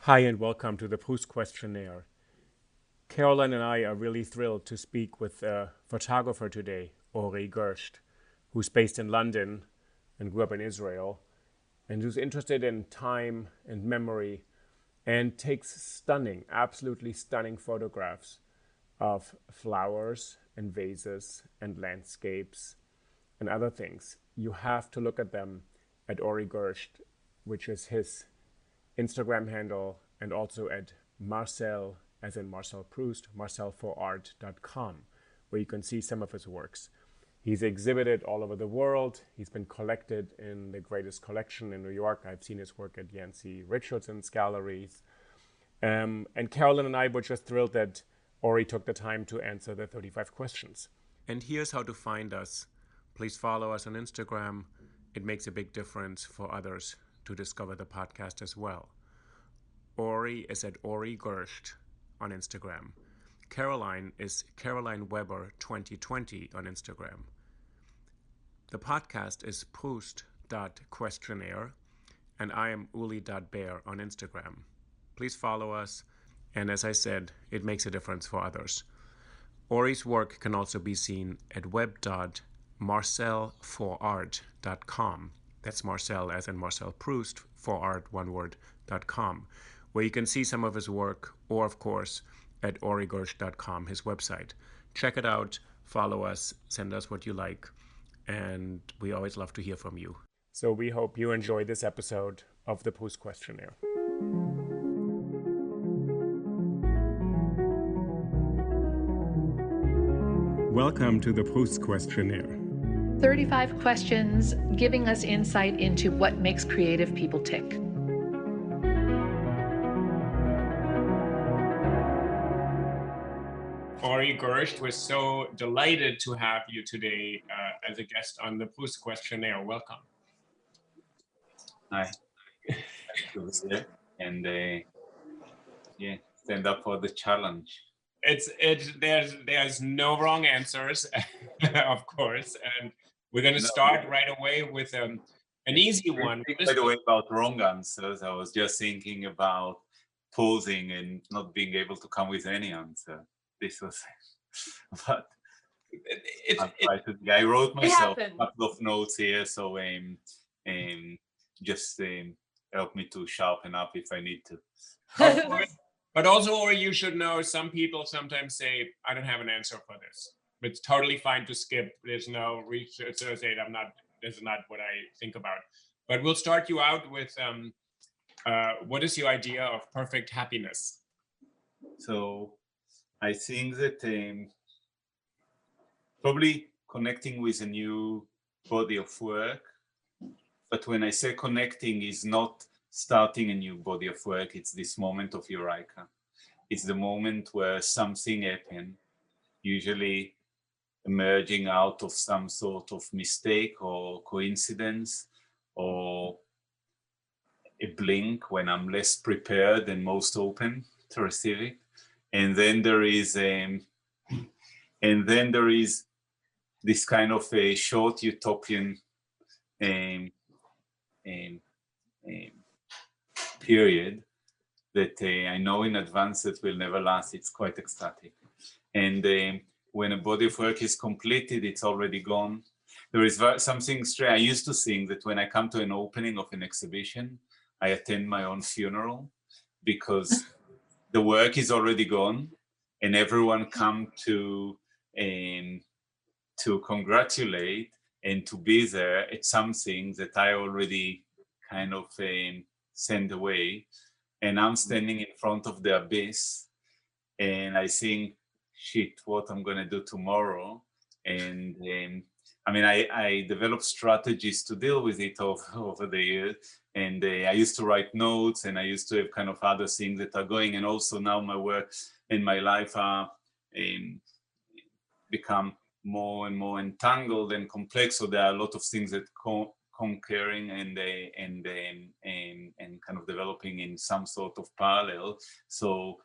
Hi and welcome to the PROUST questionnaire. Caroline and I are really thrilled to speak with a photographer today, Ori Gersht, who's based in London and grew up in Israel, and who's interested in time and memory and takes stunning, absolutely stunning photographs of flowers and vases and landscapes and other things. You have to look at them at Ori Gersht, which is his Instagram handle, and also at Marcel, as in Marcel Proust, marcelforart.com, where you can see some of his works. He's exhibited all over the world. He's been collected in the greatest collection in New York. I've seen his work at Yancey Richardson's galleries. And Carolyn and I were just thrilled that Ori took the time to answer the 35 questions. And here's how to find us. Please follow us on Instagram. It makes a big difference for others to discover the podcast as well. Ori is at Ori Gersht on Instagram. Caroline is Caroline Weber 2020 on Instagram. The podcast is PROUST.questionnaire, and I am Uli.Baer on Instagram. Please follow us, and as I said, it makes a difference for others. Ori's work can also be seen at web.marcelforart.com. That's Marcel as in Marcel Proust, for art, one word, .com, where you can see some of his work, or of course, at origersht.com, his website. Check it out, follow us, send us what you like, and we always love to hear from you. So we hope you enjoy this episode of the PROUST questionnaire. Welcome to the PROUST questionnaire. 35 questions giving us insight into what makes creative people tick. Ori Gersht, we're so delighted to have you today as a guest on the PROUST questionnaire. Welcome. Hi. Happy to be here and stand up for the challenge. There's no wrong answers, of course, and we're going to start right away with an easy one. By the way, about wrong answers, I was just thinking about pausing and not being able to come with any answer. This was, but I wrote myself a couple of notes here, so just help me to sharpen up if I need to. But also, or you should know, some people sometimes say, I don't have an answer for this. It's totally fine to skip. There's no research to say this is not what I think about. But we'll start you out with what is your idea of perfect happiness? So I think that probably connecting with a new body of work. But when I say connecting, is not starting a new body of work. It's this moment of eureka. It's the moment where something happened, usually emerging out of some sort of mistake or coincidence or a blink when I'm less prepared and most open to receive it. And then there is this kind of a short utopian period that I know in advance that will never last. It's quite ecstatic. And when a body of work is completed, it's already gone. There is something strange. I used to think that when I come to an opening of an exhibition, I attend my own funeral because the work is already gone and everyone come to congratulate and to be there at something that I already kind of send away. And I'm standing in front of the abyss and I think, shit, what I'm going to do tomorrow. And I developed strategies to deal with it over the years. And I used to write notes and I used to have kind of other things that are going. And also now my work and my life are become more and more entangled and complex. So there are a lot of things that conquering and kind of developing in some sort of parallel. So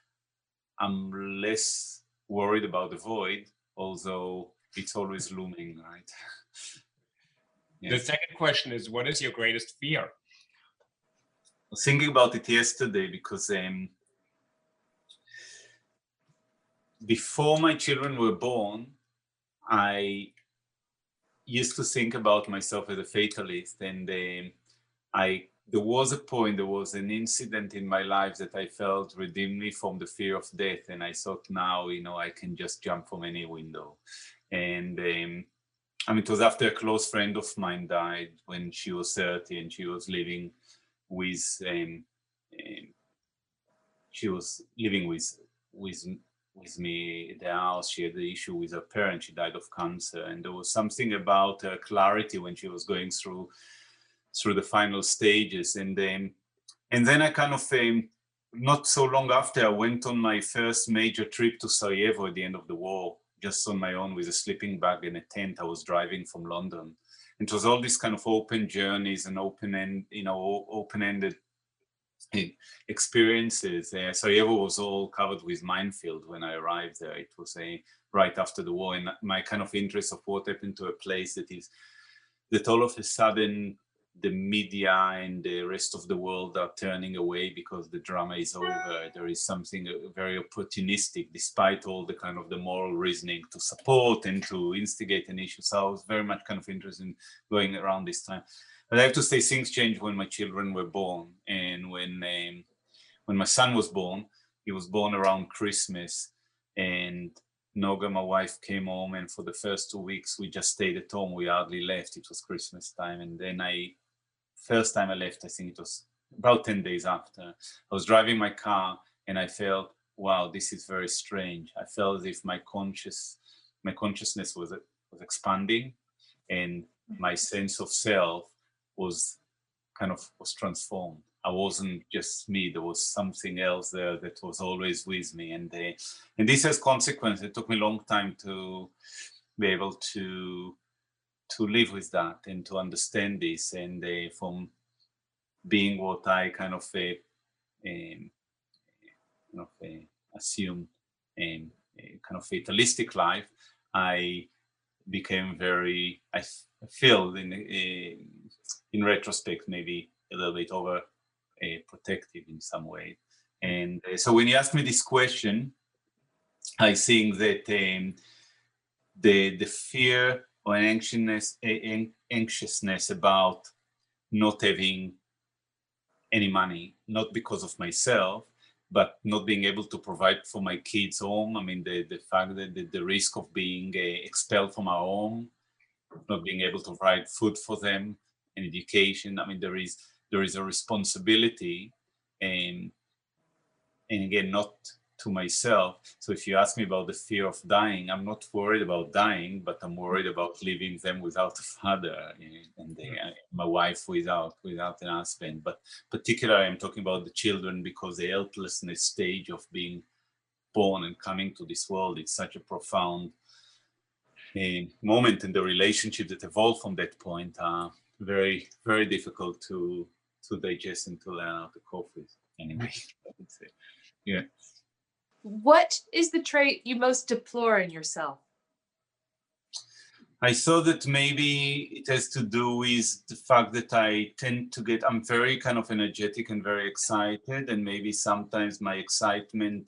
I'm less worried about the void, although it's always looming, right? Yeah. The second question is, what is your greatest fear? was thinking about it yesterday because before my children were born, I used to think about myself as a fatalist, and there was a point, there was an incident in my life that I felt redeemed me from the fear of death, and I thought now, I can just jump from any window. And it was after a close friend of mine died when she was 30, and she was living with with me at the house. She had the issue with her parents. She died of cancer, and there was something about her clarity when she was going through the final stages. And then I kind of not so long after, I went on my first major trip to Sarajevo at the end of the war, just on my own with a sleeping bag and a tent. I was driving from London. It was all these kind of open journeys and open-ended experiences. Sarajevo was all covered with minefield when I arrived there. It was right after the war, and my kind of interest of what happened to a place that all of a sudden the media and the rest of the world are turning away because the drama is over. There is something very opportunistic, despite all the kind of the moral reasoning to support and to instigate an issue. So I was very much kind of interested in going around this time. But I have to say, things changed when my children were born. And when my son was born, he was born around Christmas. And Noga, my wife, came home. And for the first 2 weeks, we just stayed at home. We hardly left. It was Christmas time. And then first time I left, I think it was about 10 days after. I was driving my car and I felt, wow, this is very strange. I felt as if my consciousness was expanding, and my sense of self was transformed. I wasn't just me. There was something else there that was always with me. And this has consequences. It took me a long time to be able to live with that and to understand this. And from being what I assumed a kind of fatalistic life, I became I feel in retrospect, maybe a little bit over protective in some way. And so when you ask me this question, I think that the fear or anxiousness about not having any money, not because of myself, but not being able to provide for my kids' home. I mean, the fact that the risk of being expelled from our home, not being able to provide food for them and education. I mean, there is a responsibility, and again, not to myself. So if you ask me about the fear of dying, I'm not worried about dying, but I'm worried about leaving them without a father, and my wife without an husband. But particularly, I'm talking about the children, because the helplessness stage of being born and coming to this world, it's such a profound moment, and the relationship that evolved from that point are very, very difficult to digest and to learn how to cope with. Anyway, I would say. Yeah. What is the trait you most deplore in yourself? I saw that maybe it has to do with the fact that I tend to I'm very kind of energetic and very excited, and maybe sometimes my excitement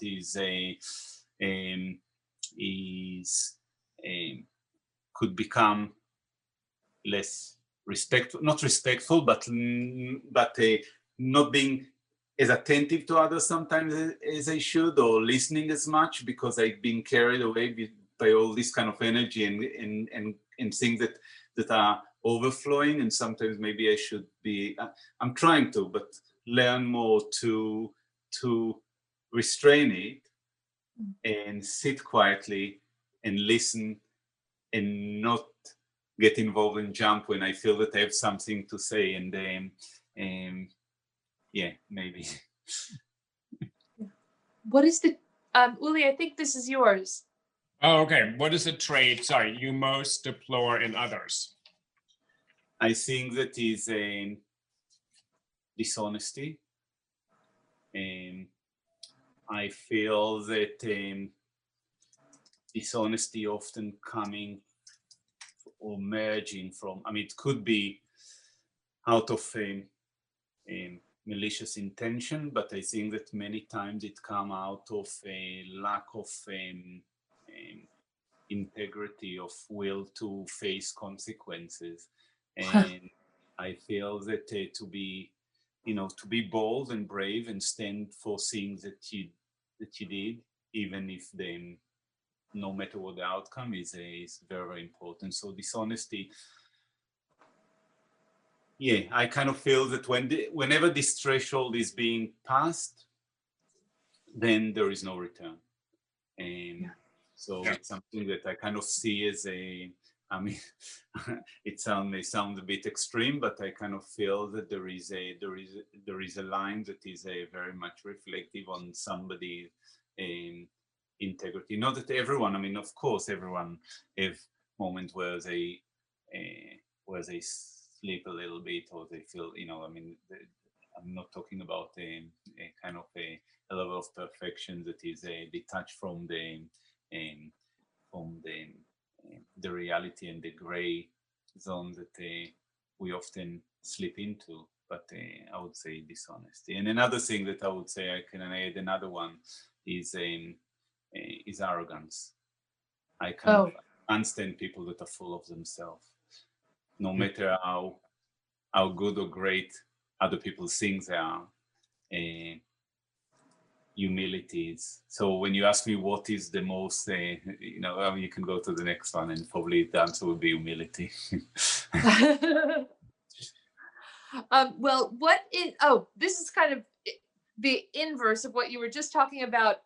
could become less not respectful, but not being as attentive to others sometimes as I should, or listening as much, because I've been carried away by all this kind of energy and things that are overflowing. And sometimes maybe I should be, I'm trying to, but learn more to restrain it and sit quietly and listen and not get involved and jump when I feel that I have something to say. And yeah, maybe. What is the, Uli, I think this is yours. Oh, okay. What is a trait, you most deplore in others? I think that is dishonesty. I feel that dishonesty often coming or merging from, it could be out of malicious intention, but I think that many times it comes out of a lack of integrity, of will to face consequences. And I feel that to be bold and brave and stand for things that you did, even if they, no matter what the outcome is very, very important. So dishonesty, yeah, I kind of feel that whenever this threshold is being passed, then there is no return. And so it's something that I kind of see as I mean, may sound a bit extreme, but I kind of feel that there is a line that is very much reflective on somebody's integrity. Not that everyone, I mean, of course, everyone have moments where they sleep a little bit, or they feel, I mean, I'm not talking about a kind of a level of perfection that is detached from the reality and the gray zone that we often slip into. But I would say dishonesty. And another thing that I would say, I can add another one, is arrogance. I can't stand people that are full of themselves, no matter how good or great other people think they are. Humility is. So when you ask me what is the most, you can go to the next one, and probably the answer would be humility. Well, this is kind of the inverse of what you were just talking about,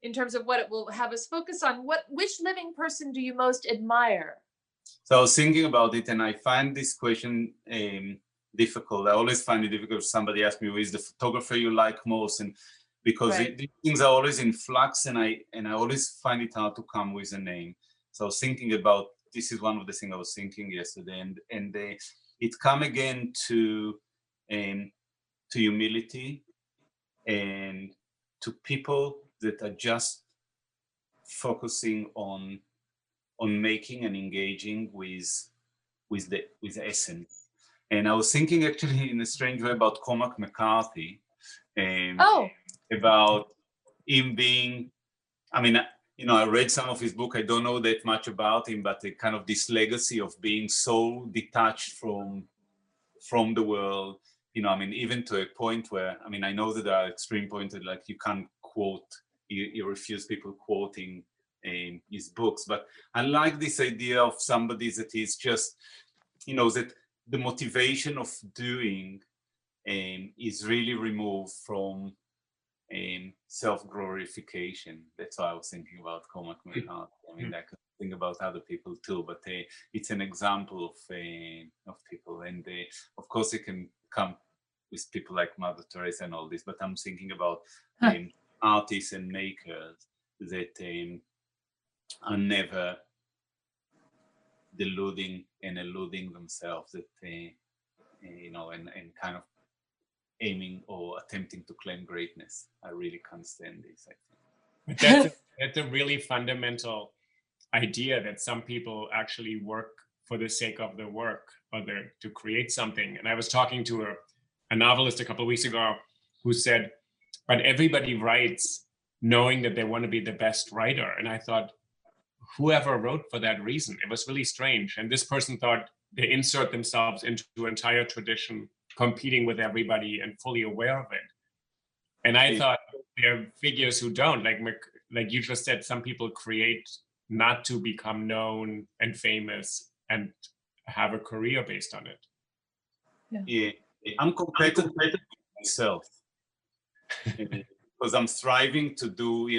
in terms of what it will have us focus on. Which living person do you most admire? So I was thinking about it, and I find this question difficult. I always find it difficult if somebody asks me, who is the photographer you like most? And because these things are always in flux, and I always find it hard to come with a name. So I was thinking about, this is one of the things I was thinking yesterday, and it come again to humility, and to people that are just focusing on making and engaging with the essence. And I was thinking actually in a strange way about Cormac McCarthy, about him being, I mean, I read some of his book. I don't know that much about him, but kind of this legacy of being so detached from the world, I mean, even to a point where, I mean, I know that there are extreme points that, like, you can't quote, you refuse people quoting his books, but I like this idea of somebody that is just, that the motivation of doing is really removed from self-glorification. That's why I was thinking about Cormac McCarthy. I mean, I could think about other people too, but it's an example of people. And of course, it can come with people like Mother Teresa and all this, but I'm thinking about artists and makers that are never deluding and eluding themselves, that and kind of aiming or attempting to claim greatness. I really can't stand this, I think. That's a really fundamental idea, that some people actually work for the sake of the work, or to create something. And I was talking to a novelist a couple of weeks ago who said, but everybody writes knowing that they want to be the best writer. And I thought, whoever wrote for that reason? It was really strange. And this person thought they insert themselves into an entire tradition, competing with everybody and fully aware of it. And I thought there are figures who don't, like you just said, some people create not to become known and famous and have a career based on it. Yeah, I'm competitive with myself because I'm striving to do,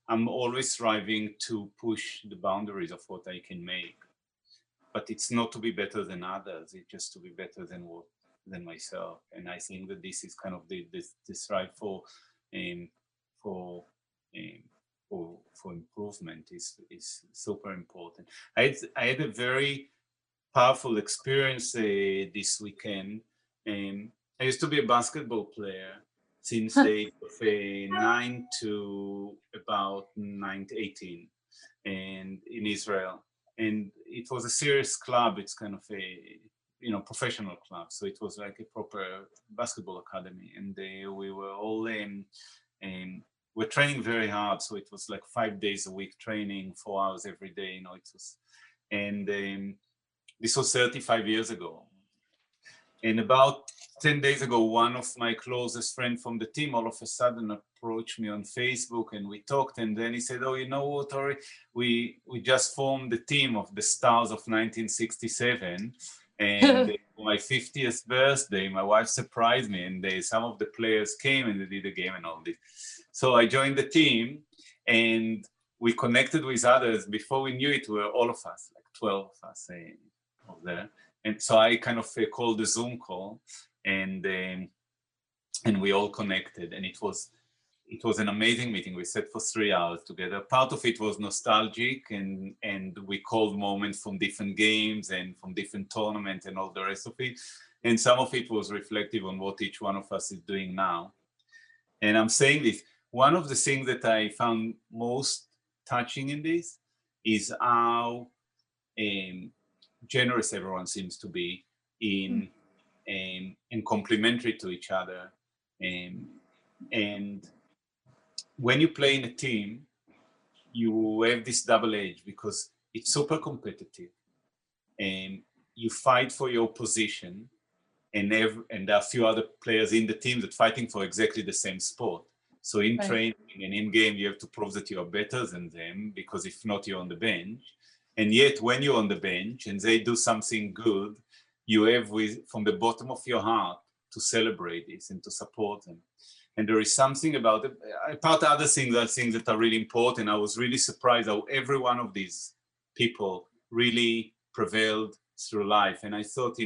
I'm always striving to push the boundaries of what I can make. But it's not to be better than others, it's just to be better than myself. And I think that this is kind of the strive for improvement is super important. I had a very powerful experience this weekend. I used to be a basketball player since the age of 9 to about 18, and in Israel. And it was a serious club. It's kind of professional club. So it was like a proper basketball academy, and we were all we're training very hard. So it was like 5 days a week training, 4 hours every day. It was, and this was 35 years ago. And about 10 days ago, one of my closest friends from the team all of a sudden approached me on Facebook, and we talked. And then he said, "Oh, you know what, Ori? We just formed the team of the Stars of 1967. And for my 50th birthday, my wife surprised me, and some of the players came and they did a game and all this." So I joined the team, and we connected with others. Before we knew it, we were all of us, like 12 of us over there. And so I kind of called a Zoom call, and we all connected, and it was an amazing meeting. We sat for 3 hours together. Part of it was nostalgic, and we called moments from different games and from different tournaments and all the rest of it. And some of it was reflective on what each one of us is doing now. And I'm saying this, one of the things that I found most touching in this is how generous everyone seems to be in complementary to each other. And when you play in a team, you have this double edge because it's super competitive, and you fight for your position, and there are a few other players in the team that fighting for exactly the same sport. So in training and in game, you have to prove that you are better than them, because if not, you're on the bench. And yet when you're on the bench and they do something good, you have from the bottom of your heart to celebrate this and to support them. And there is something about it. Apart other things, I think that are really important. I was really surprised how every one of these people really prevailed through life. And I thought,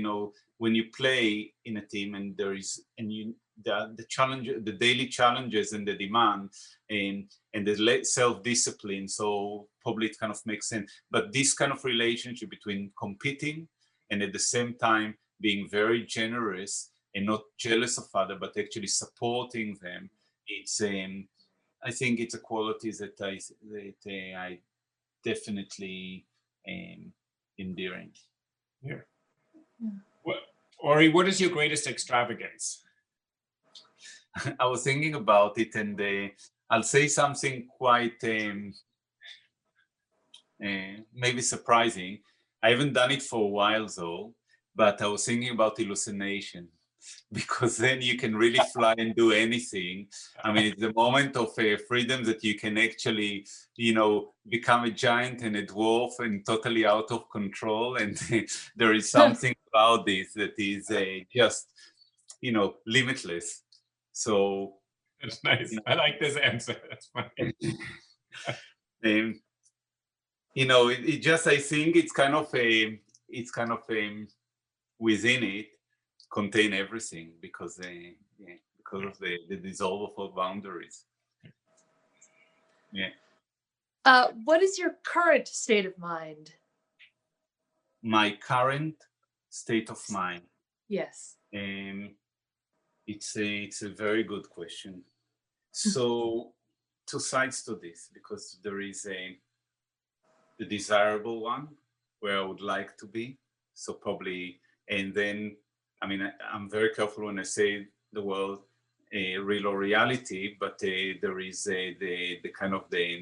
when you play in a team and the challenge, the daily challenges and the demand and the self-discipline, so probably it kind of makes sense. But this kind of relationship between competing and at the same time being very generous and not jealous of others, but actually supporting them, it's I think it's a quality that I definitely endearing. Yeah. Ori, what is your greatest extravagance? I was thinking about it, and I'll say something quite maybe surprising. I haven't done it for a while though, but I was thinking about hallucination, because then you can really fly and do anything. I mean, it's the moment of freedom that you can actually, become a giant and a dwarf and totally out of control. And there is something about this that is just, limitless. So that's nice. I like this answer. That's funny. It just, I think it's kind of within it contain everything, because of the dissolve of boundaries. Yeah. What is your current state of mind? My current state of mind. Yes. It's a very good question. So two sides to this, because there is the desirable one where I would like to be. So probably, and then, I mean, I'm very careful when I say the word real or reality, but there is the kind of the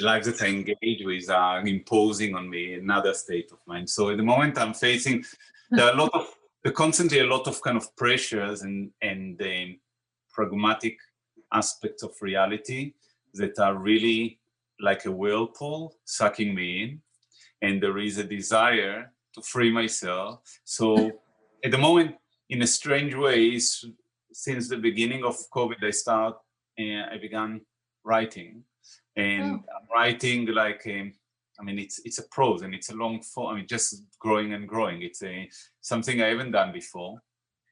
lives that I engage with are imposing on me another state of mind. So at the moment I'm facing, there are constantly a lot of kind of pressures and pragmatic aspects of reality that are really like a whirlpool sucking me in. And there is a desire to free myself. So at the moment, in a strange way, since the beginning of COVID, I began writing. And I'm writing like, it's a prose and it's a long form. I mean, just growing and growing. It's something I haven't done before.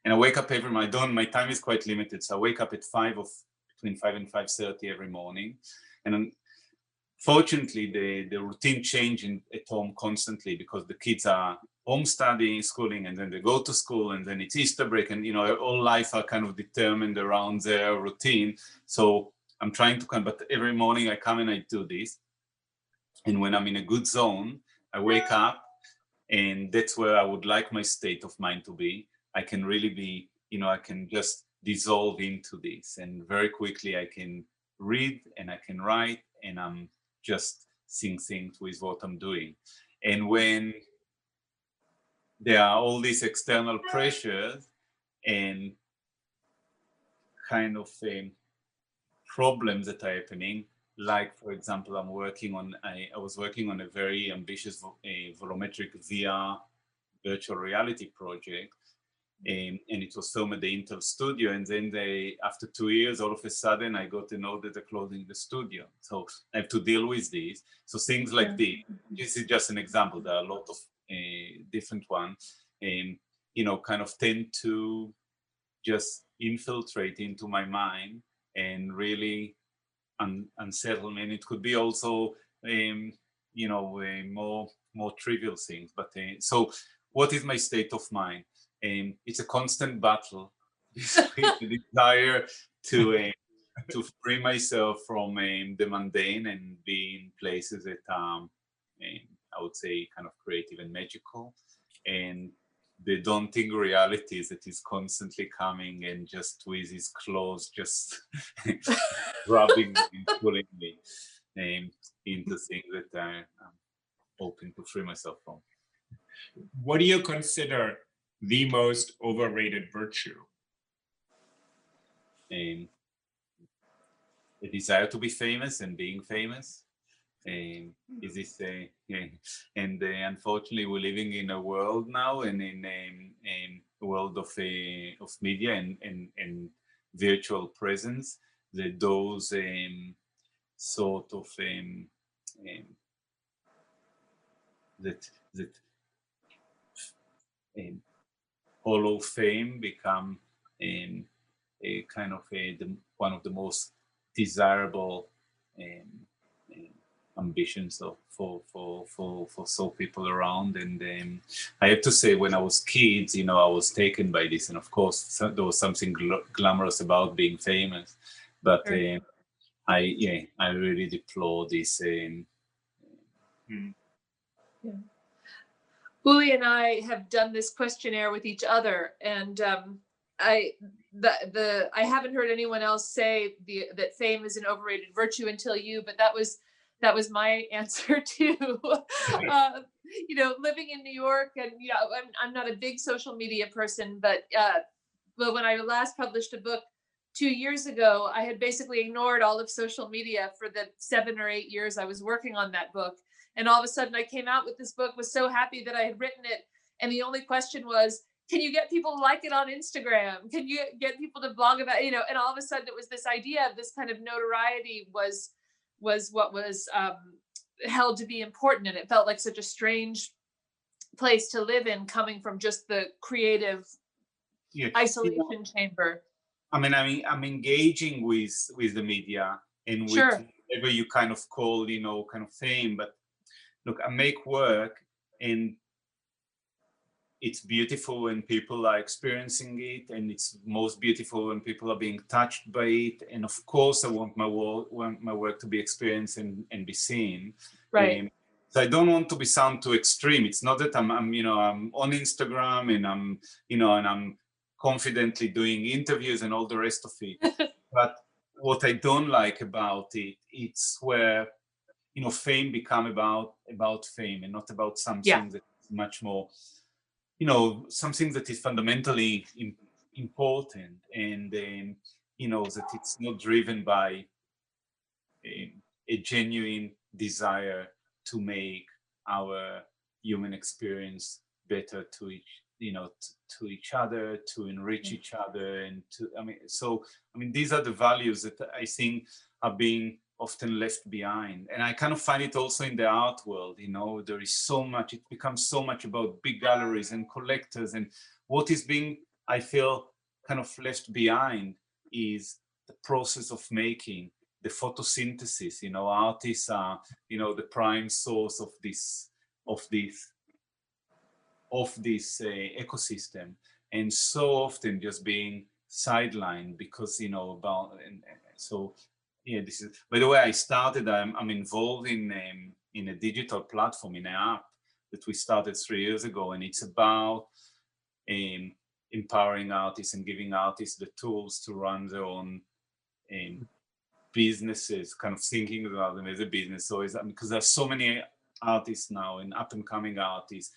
And I wake up my time is quite limited. So I wake up at between 5 and 5:30 every morning. And fortunately, the routine changes at home constantly, because the kids are home studying, schooling, and then they go to school, and then it's Easter break, and all life are kind of determined around their routine. So I'm trying to but every morning I come and I do this. And when I'm in a good zone, I wake up And that's where I would like my state of mind to be. I can really be, I can just dissolve into this, and very quickly I can read and I can write, and I'm just seeing things with what I'm doing. And when there are all these external pressures and kind of problems that are happening, like for example, I was working on a very ambitious volumetric VR virtual reality project, and it was filmed at the Intel studio, and then after 2 years, all of a sudden I got an order they're closing the studio. So I have to deal with this. So things like this is just an example. There are a lot of different ones, and kind of tend to just infiltrate into my mind and really unsettle me. And it could be also more trivial things. But so what is my state of mind? It's a constant battle with the desire to free myself from the mundane and be in places that I would say kind of creative and magical, and the daunting realities that is constantly coming and just with his claws just rubbing me and pulling me into things that I'm hoping to free myself from. What do you consider the most overrated virtue? The desire to be famous and being famous. Is this and unfortunately we're living in a world now, and in a world of media and virtual presence, that those sort of that hollow fame become a kind of one of the most desirable ambitions for so people around. And I have to say, when I was kids, I was taken by this, and of course there was something glamorous about being famous, but I really deplore this. Uli and I have done this questionnaire with each other, and I haven't heard anyone else say that fame is an overrated virtue until you, but that was my answer too. Living in New York, and I'm not a big social media person, but when I last published a book 2 years ago, I had basically ignored all of social media for the 7 or 8 years I was working on that book. And all of a sudden I came out with this book, was so happy that I had written it. And the only question was, can you get people to like it on Instagram? Can you get people to blog about, and all of a sudden it was this idea of this kind of notoriety was what was held to be important. And it felt like such a strange place to live in, coming from just the creative isolation chamber. I'm engaging with the media and with whatever you kind of call, kind of fame. But look, I make work, and it's beautiful when people are experiencing it, and it's most beautiful when people are being touched by it. And of course, I want my work to be experienced and be seen. Right. So I don't want to sound too extreme. It's not that I'm on Instagram and I'm confidently doing interviews and all the rest of it. But what I don't like about it, it's where fame become about fame and not about something that's much more, something that is fundamentally important, and that it's not driven by a genuine desire to make our human experience better to each other, to enrich each other, and these are the values that I think are being often left behind. And I kind of find it also in the art world. There is so much, it becomes so much about big galleries and collectors, and what is being, I feel, kind of left behind is the process of making, the photosynthesis. Artists are the prime source of this ecosystem, and so often just being sidelined because this is, by the way, I'm involved in a digital platform, in an app that we started 3 years ago, and it's about empowering artists and giving artists the tools to run their own businesses, kind of thinking about them as a business. So because there's so many artists now and up and coming artists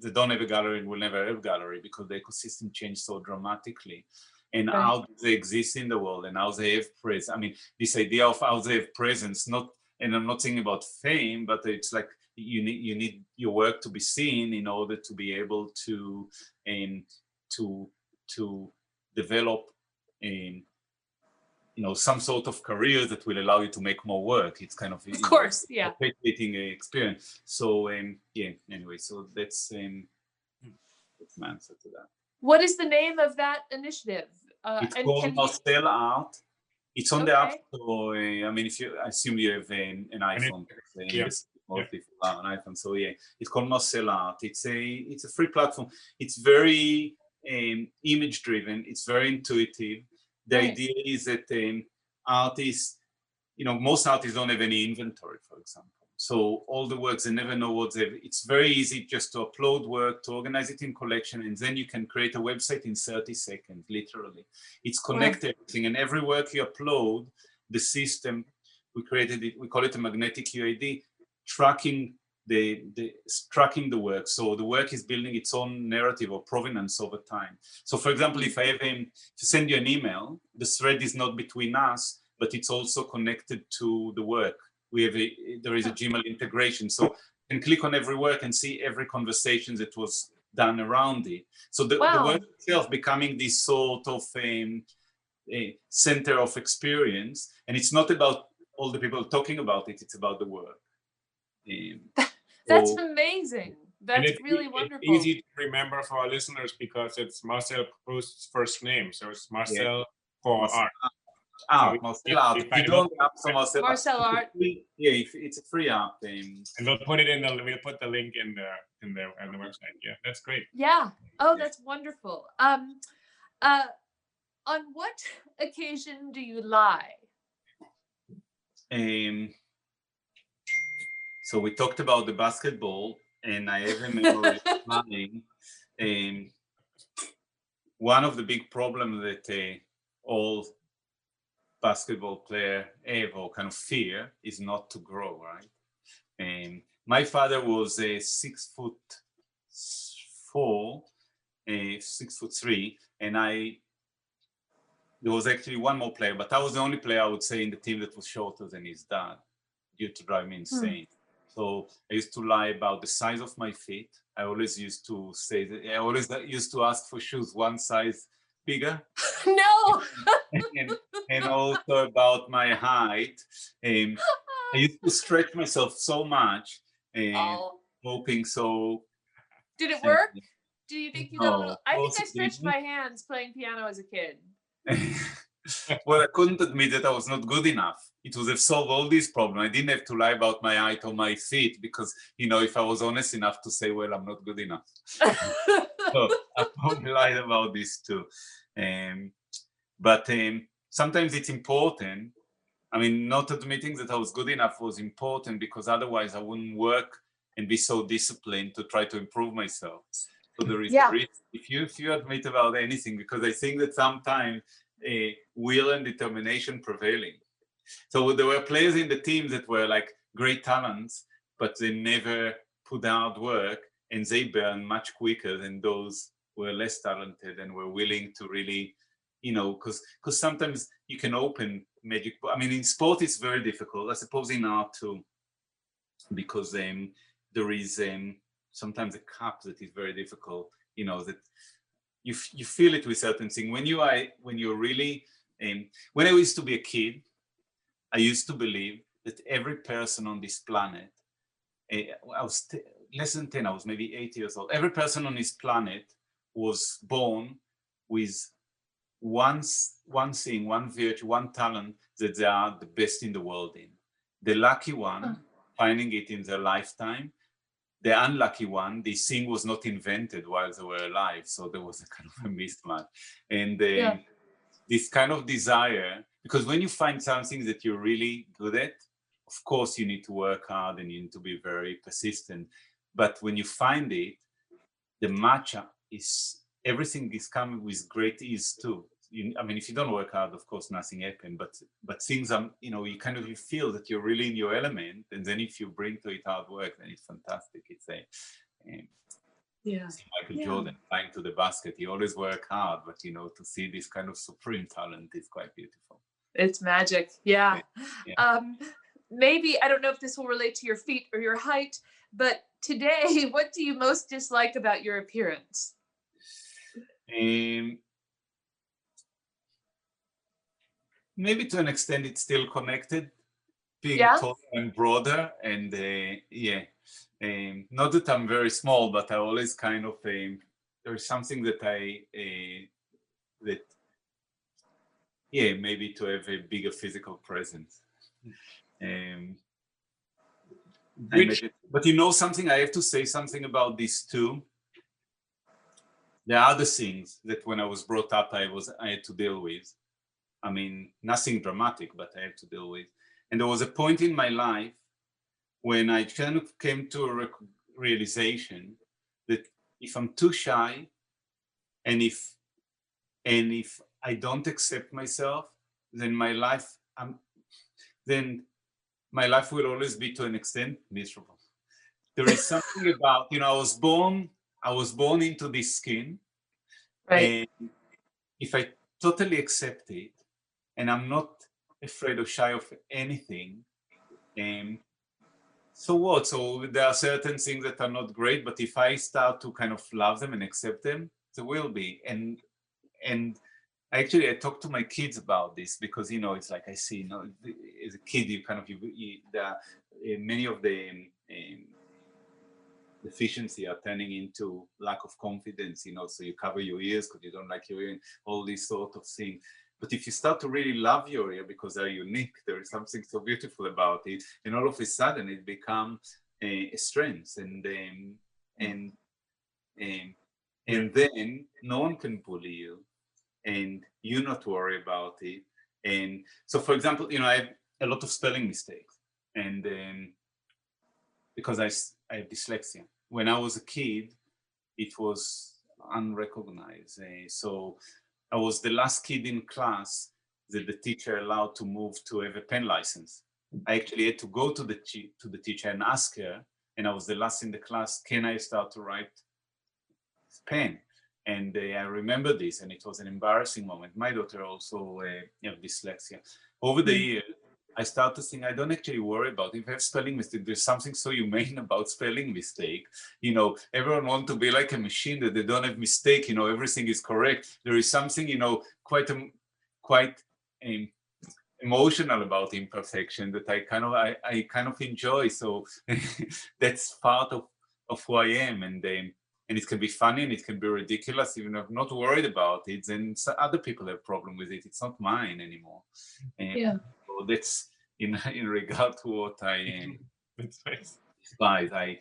that don't have a gallery and will never have a gallery because the ecosystem changed so dramatically. And how do they exist in the world and how they have presence. I mean, this idea of how they have presence, and I'm not saying about fame, but it's like you need your work to be seen in order to be able to develop some sort of career that will allow you to make more work. It's kind of course, yeah, perpetuating experience. So anyway, so that's my answer to that. What is the name of that initiative? It's called Marcel Art. It's on the App Store. I mean, I assume you have an iPhone. Mostly for an iPhone. So yeah, it's called Marcel Art. It's a free platform. It's very image driven. It's very intuitive. The idea is that artists, most artists don't have any inventory, for example. So all the works, they never know what they've. It's very easy just to upload work, to organize it in collection, and then you can create a website in 30 seconds, literally. It's connected everything, and every work you upload, the system, we created it, we call it a magnetic UID, tracking the work. So the work is building its own narrative or provenance over time. So for example, if I send you an email, the thread is not between us, but it's also connected to the work. There is a Gmail integration. So you can click on every work and see every conversation that was done around it. So the work itself becoming this sort of a center of experience. And it's not about all the people talking about it, it's about the work. That's amazing. That's really wonderful. It's easy to remember for our listeners because it's Marcel Proust's first name. So it's Marcel for art. Marcel Art. You don't have some Marcel Art. It's a free art. And we'll put it we'll put the link in the website. Yeah, that's great. Yeah. Oh, that's wonderful. On what occasion do you lie? So we talked about the basketball, and I have a memory of lying. One of the big problems that all basketball player have or kind of fear is not to grow, right? My father was a 6'4", 6'3", and there was actually one more player, but I was the only player I would say in the team that was shorter than his dad, due to drive me insane. So I used to lie about the size of my feet. I always used to ask for shoes one size bigger. No. and also about my height. I used to stretch myself so much, hoping so. Did it work? Do you think you got a little? I think I stretched my hands playing piano as a kid. Well, I couldn't admit that I was not good enough. It would have solved all these problems. I didn't have to lie about my height or my feet because, if I was honest enough to say, well, I'm not good enough. So I probably lied about this too. But sometimes it's important. I mean, not admitting that I was good enough was important because otherwise I wouldn't work and be so disciplined to try to improve myself. So there is a risk if you admit about anything, because I think that sometimes will and determination prevailing. So there were players in the team that were like great talents, but they never put out work, and they burn much quicker than those who were less talented and were willing to really, because sometimes you can open magic. I mean, in sport it's very difficult. I suppose in art too, because there is sometimes a cap that is very difficult. That you feel it with certain things. When you're really, when I used to be a kid, I used to believe that every person on this planet, I was less than 10, I was maybe 8 years old. Every person on this planet was born with one thing, one virtue, one talent that they are the best in the world in. The lucky one, finding it in their lifetime. The unlucky one, this thing was not invented while they were alive. So there was a kind of a mismatch. And this kind of desire, because when you find something that you're really good at, of course you need to work hard and you need to be very persistent. but when you find it, the matcha is, everything is coming with great ease too. I mean, if you don't work hard, of course, nothing happens. But things are, you know, you kind of, you feel that you're really in your element, and then if you bring to it hard work, then it's fantastic. It's a Yeah. Michael Jordan flying to the basket. He always worked hard, but you know, to see this kind of supreme talent is quite beautiful. It's magic. Yeah. Yeah. Maybe, I don't know if this will relate to your feet or your height, but today, what do you most dislike about your appearance? Maybe to an extent it's still connected, being taller and broader, and not that I'm very small, but I always kind of there's something that maybe to have a bigger physical presence. But you know something, I have to say something about this too. There are other things that when I was brought up I had to deal with. I mean, nothing dramatic, but I had to deal with. And there was a point in my life when I kind of came to a realization that if I'm too shy, and if I don't accept myself, then my life will always be, to an extent, miserable. There is something about, you know, I was born into this skin, right? And if I totally accept it, and I'm not afraid or shy of anything, so what? So there are certain things that are not great, but if I start to kind of love them and accept them, there will be. And actually, I talk to my kids about this because, you know, it's like I see, you know, as a kid, you kind of, many of the deficiency are turning into lack of confidence, you know, so you cover your ears because you don't like your ear, all these sort of things. But if you start to really love your ear because they're unique, there is something so beautiful about it, and all of a sudden it becomes a strength, and then no one can bully you, and you not worry about it. And so, for example, you know, I have a lot of spelling mistakes, and because I have dyslexia. When I was a kid, it was unrecognized. So I was the last kid in class that the teacher allowed to move to have a pen license. I actually had to go to the teacher and ask her, and I was the last in the class, can I start to write pen? And I remember this, and it was an embarrassing moment. My daughter also have dyslexia. Over the years, I start to think I don't actually worry about it. If I have spelling mistake, there's something so humane about spelling mistake. You know, everyone wants to be like a machine that they don't have mistake. You know, everything is correct. There is something, you know, quite emotional about imperfection that I kind of enjoy. So that's part of who I am, and it can be funny and it can be ridiculous. Even if I'm not worried about it, then other people have problem with it. It's not mine anymore. So that's in regard to what I am. Despise. I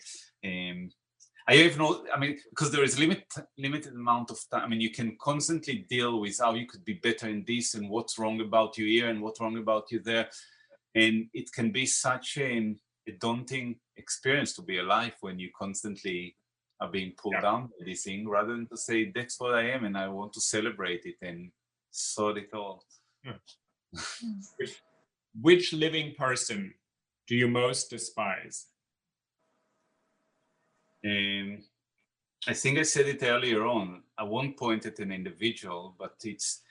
have no, I mean, because there is limited amount of time. I mean, you can constantly deal with how you could be better in this and what's wrong about you here and what's wrong about you there. And it can be such a daunting experience to be alive when you constantly are being pulled down by this thing, rather than to say, that's what I am and I want to celebrate it and sort it all. Which living person do you most despise? I think I said it earlier on. I won't point at an individual, but it's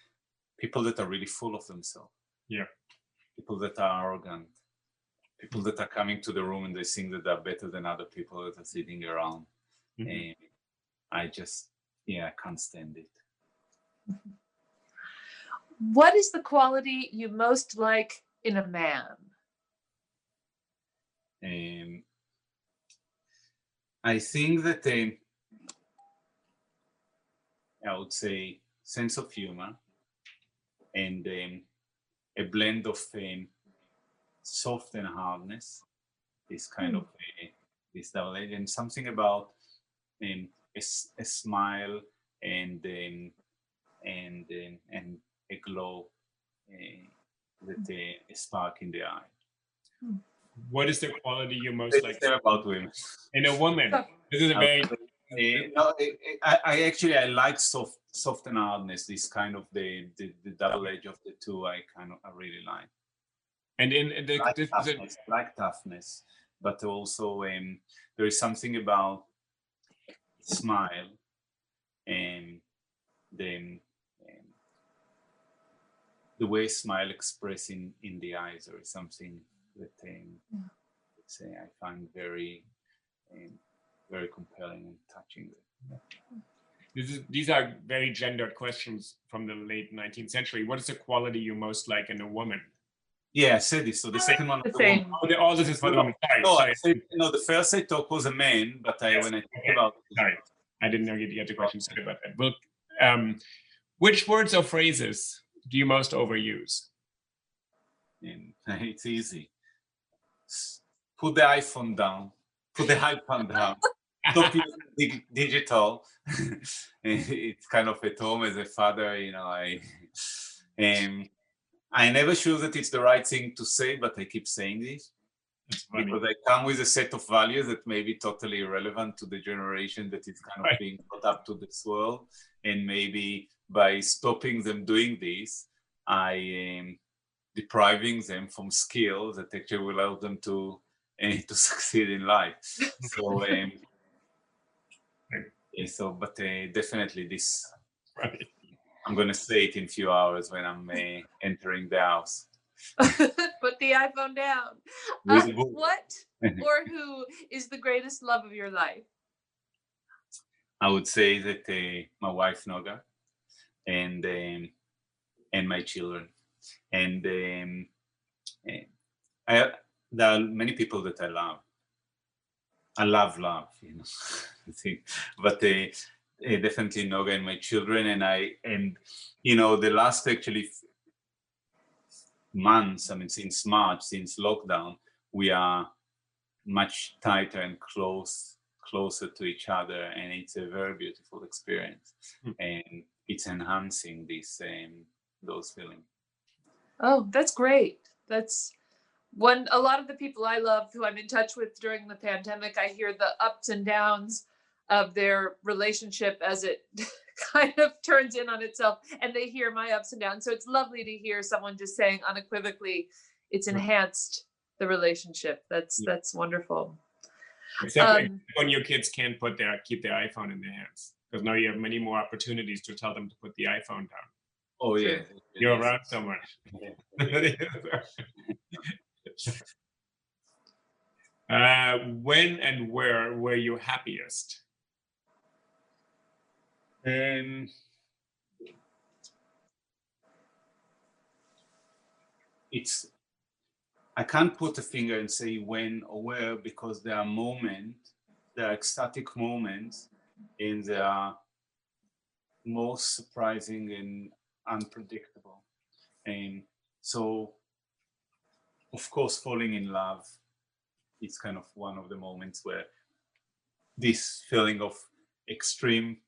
people that are really full of themselves. Yeah. People that are arrogant. People that are coming to the room and they think that they're better than other people that are sitting around. And I just, I can't stand it. What is the quality you most like in a man? I think that I would say sense of humor and a blend of soft and hardness, this kind of this double edge, and something about a smile and a glow, that a spark in the eye. What is the quality you most Let's like say about women. in a woman? This is a very No, I actually I like soft and hardness. This kind of the double edge of the two. I really like. and in the I like toughness, but also there is something about smile and then the way smile express in the eyes, or something that say I find very very compelling and touching. These are very gendered questions from the late 19th century. What is the quality you most like in a woman? Yeah, I said this. So the second one, The same. All this is for the woman. No, Sorry. I said, no, the first I talk was a man, but when I talk about, sorry, I didn't know you'd get the question. Sorry about that. Well, which words or phrases do you most overuse? It's easy. Put the iPhone down. Put the iPhone down. Stop using digital. It's kind of at home as a father, you know. I never sure that it's the right thing to say, but I keep saying this because I come with a set of values that may be totally irrelevant to the generation that is kind of being brought up to this world, and maybe by stopping them doing this, I am depriving them from skills that actually will allow them to succeed in life. So, but definitely this. I'm going to say it in a few hours when I'm entering the house. Put the iPhone down. What or who is the greatest love of your life? I would say that my wife Noga and my children, and there are many people that I love. I love, you know, I think, but definitely Noga and my children, and you know, the last actually months, I mean, since March, since lockdown, we are much tighter and closer to each other, and it's a very beautiful experience, and it's enhancing this those feelings. Oh, that's great. That's a lot of the people I love who I'm in touch with during the pandemic, I hear the ups and downs of their relationship as it kind of turns in on itself, and they hear my ups and downs. So it's lovely to hear someone just saying unequivocally it's enhanced the relationship. That's wonderful. Except when your kids can't keep their iPhone in their hands, because now you have many more opportunities to tell them to put the iPhone down. Oh yeah, you're around so much. When and where were you happiest? I can't put a finger and say when or where, because there are ecstatic moments, and they are most surprising and unpredictable. And so, of course, falling in love is kind of one of the moments where this feeling of extreme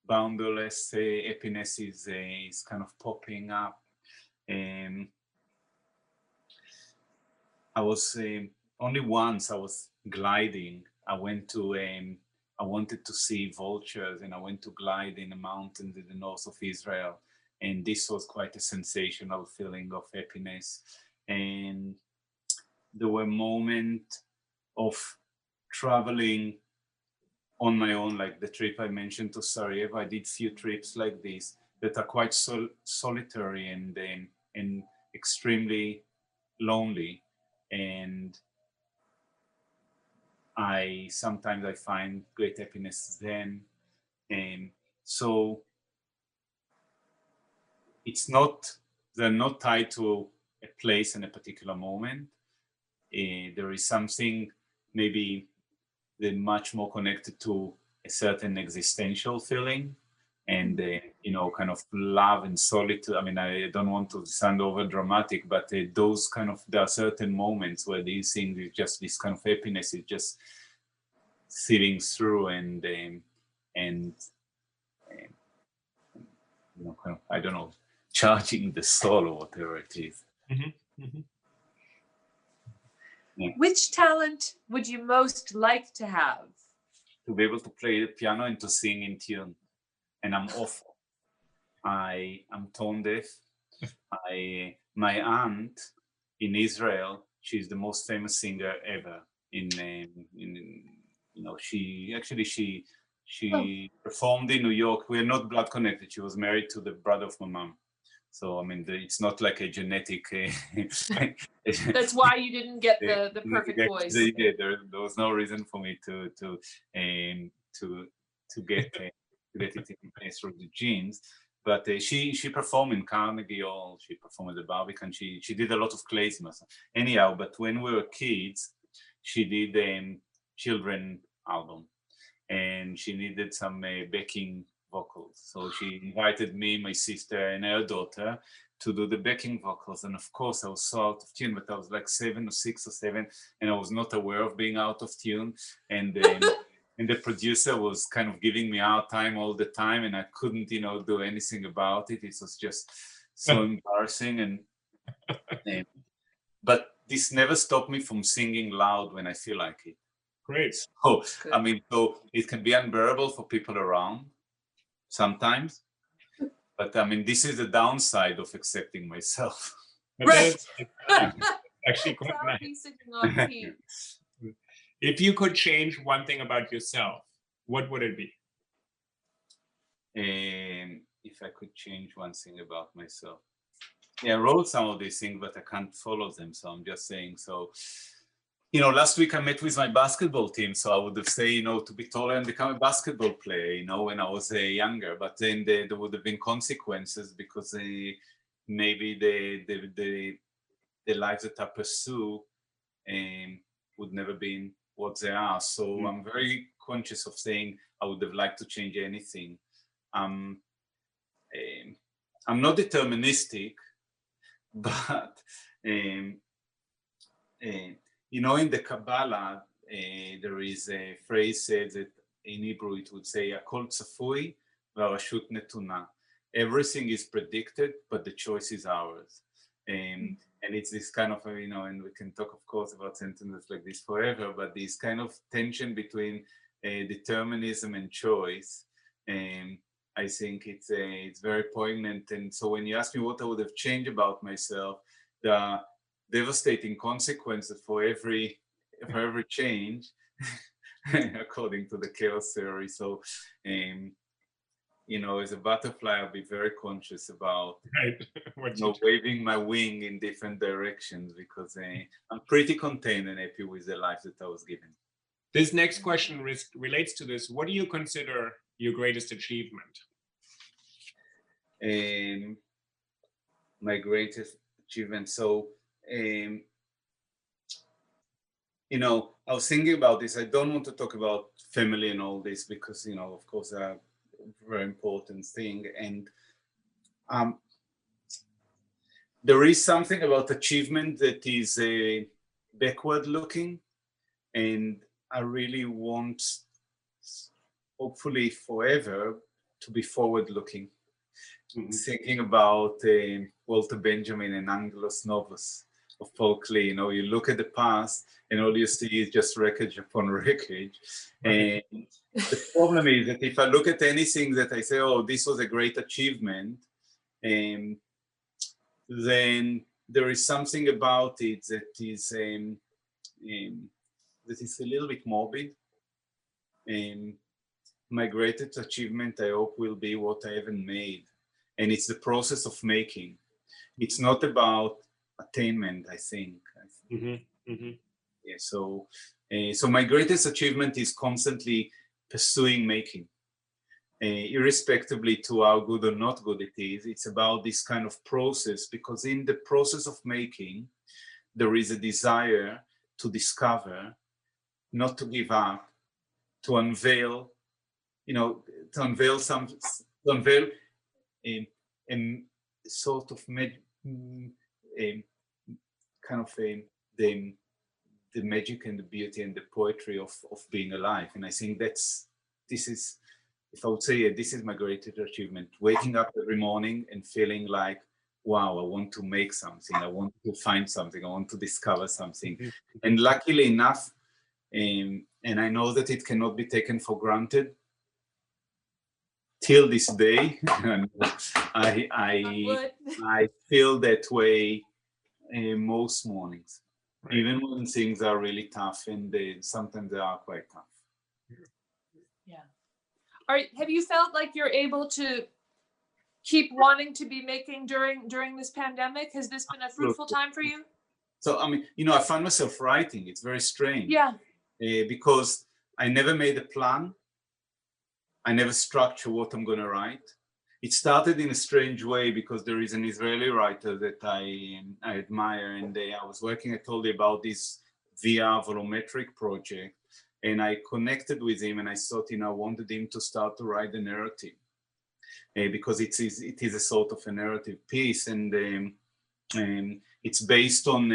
boundless happiness is kind of popping up. And I was only once I was gliding. I wanted to see vultures, and I went to glide in the mountains in the north of Israel, and this was quite a sensational feeling of happiness. And there were moments of traveling on my own, like the trip I mentioned to Sarajevo. I did few trips like this that are quite solitary and extremely lonely, and sometimes I find great happiness then. And so they're not tied to a place and a particular moment. There is something maybe they're much more connected to a certain existential feeling, and you know, kind of love and solitude. I mean, I don't want to sound over dramatic, but those kind of, there are certain moments where these things is just this kind of happiness is just sitting through, and you know, kind of, I don't know, charging the soul or whatever it is. Mm-hmm. Mm-hmm. Yeah. Which talent would you most like to have? To be able to play the piano and to sing in tune. And I'm awful. I am tone deaf. My aunt in Israel, she's the most famous singer ever. She performed in New York. We are not blood connected. She was married to the brother of my mom. So I mean, it's not like a genetic. That's why you didn't get the perfect voice. Yeah, there was no reason for me to get it in place through the genes. But she performed in Carnegie Hall. She performed at the Barbican. She did a lot of klezmer. Anyhow, but when we were kids, she did children album, and she needed some backing vocals. So she invited me, my sister, and her daughter to do the backing vocals. And of course, I was so out of tune, but I was like 6 or 7, and I was not aware of being out of tune. And and the producer was kind of giving me a hard time all the time, and I couldn't, do anything about it. It was just so embarrassing. And but this never stopped me from singing loud when I feel like it. Great. So I mean, so it can be unbearable for people around sometimes, but I mean, this is the downside of accepting myself. Right. Actually quite nice. If you could change one thing about yourself, what would it be? If I could change one thing about myself, yeah, I wrote some of these things, but I can't follow them, so I'm just saying. So, last week I met with my basketball team, so I would have said, to be taller and become a basketball player, when I was younger. But then there would have been consequences, because maybe the life that I pursue would never been what they are. So I'm very conscious of saying I would have liked to change anything. I'm not deterministic, but in the Kabbalah, there is a phrase said that in Hebrew it would say, "Akol tzafui v'harashut netuna." Everything is predicted, but the choice is ours. And it's this kind of, and we can talk, of course, about sentences like this forever, but this kind of tension between determinism and choice. I think it's very poignant. And so when you ask me what I would have changed about myself, the devastating consequences for every change, according to the chaos theory. So, as a butterfly, I'll be very conscious about waving my wing in different directions, because I'm pretty contained and happy with the life that I was given. This next question relates to this. What do you consider your greatest achievement? My greatest achievement. So, I was thinking about this. I don't want to talk about family and all this, because, of course, very important thing, and there is something about achievement that is backward looking, and I really want, hopefully forever, to be forward looking. Thinking about Walter Benjamin and Angelus Novus of Paul Klee. You look at the past and all you see is just wreckage upon wreckage. And the problem is that if I look at anything that I say, oh, this was a great achievement, then there is something about it that is a little bit morbid. My greatest achievement, I hope, will be what I haven't made. And it's the process of making. It's not about attainment, I think. Yeah, so my greatest achievement is constantly pursuing making. Irrespectively to how good or not good it is, it's about this kind of process, because in the process of making, there is a desire to discover, not to give up, to unveil, a sort of the magic and the beauty and the poetry of being alive. And I think this is, if I would say, this is my greatest achievement, waking up every morning and feeling like wow, I want to make something, I want to find something, I want to discover something. And luckily enough, and I know that it cannot be taken for granted till this day. I feel that way most mornings, Right. even when things are really tough, and sometimes they are quite tough. Yeah. Have you felt like you're able to keep wanting to be making during this pandemic? Has this been a fruitful time for you? So, I mean, I find myself writing. It's very strange. Yeah. Because I never made a plan. I never structure what I'm going to write. It started in a strange way because there is an Israeli writer that I admire, and I was working, I told you about this VR volumetric project, and I connected with him, and I thought, I wanted him to start to write the narrative. Because it is a sort of a narrative piece, and it's based on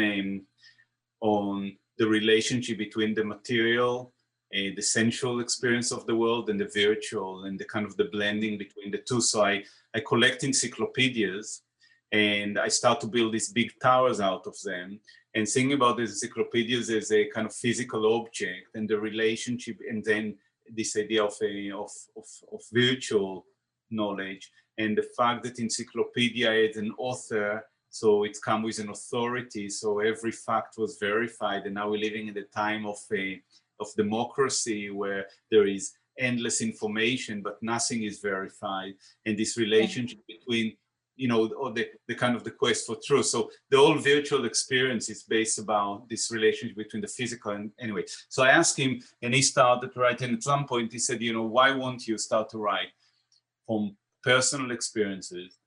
the relationship between the material, the sensual experience of the world, and the virtual, and the kind of the blending between the two. So I collect encyclopedias, and I start to build these big towers out of them, and thinking about the encyclopedias as a kind of physical object, and the relationship, and then this idea of virtual knowledge, and the fact that encyclopedia is an author, so it comes with an authority, so every fact was verified. And now we're living in the time of democracy, where there is endless information but nothing is verified, and this relationship between or the kind of the quest for truth. So the whole virtual experience is based about this relationship between the physical. And anyway, so I asked him, and he started writing. At some point he said, why won't you start to write from personal experiences,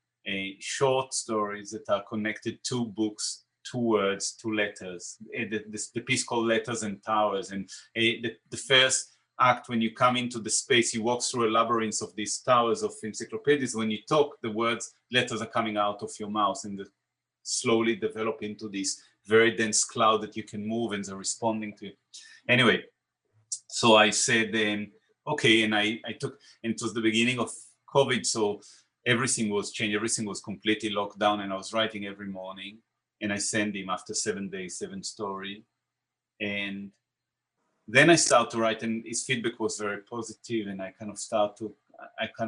short stories that are connected to books, to words, to letters, the piece called Letters and Towers. And the first act, when you come into the space, you walk through a labyrinth of these towers of encyclopedias. When you talk, the words, letters are coming out of your mouth, and they slowly develop into this very dense cloud that you can move, and they're responding to you. Anyway, so I said, okay, and I took, and it was the beginning of COVID, so everything was changed, everything was completely locked down, and I was writing every morning, and I sent him after 7 days, 7 stories. And then I started to write, and his feedback was very positive, and I kind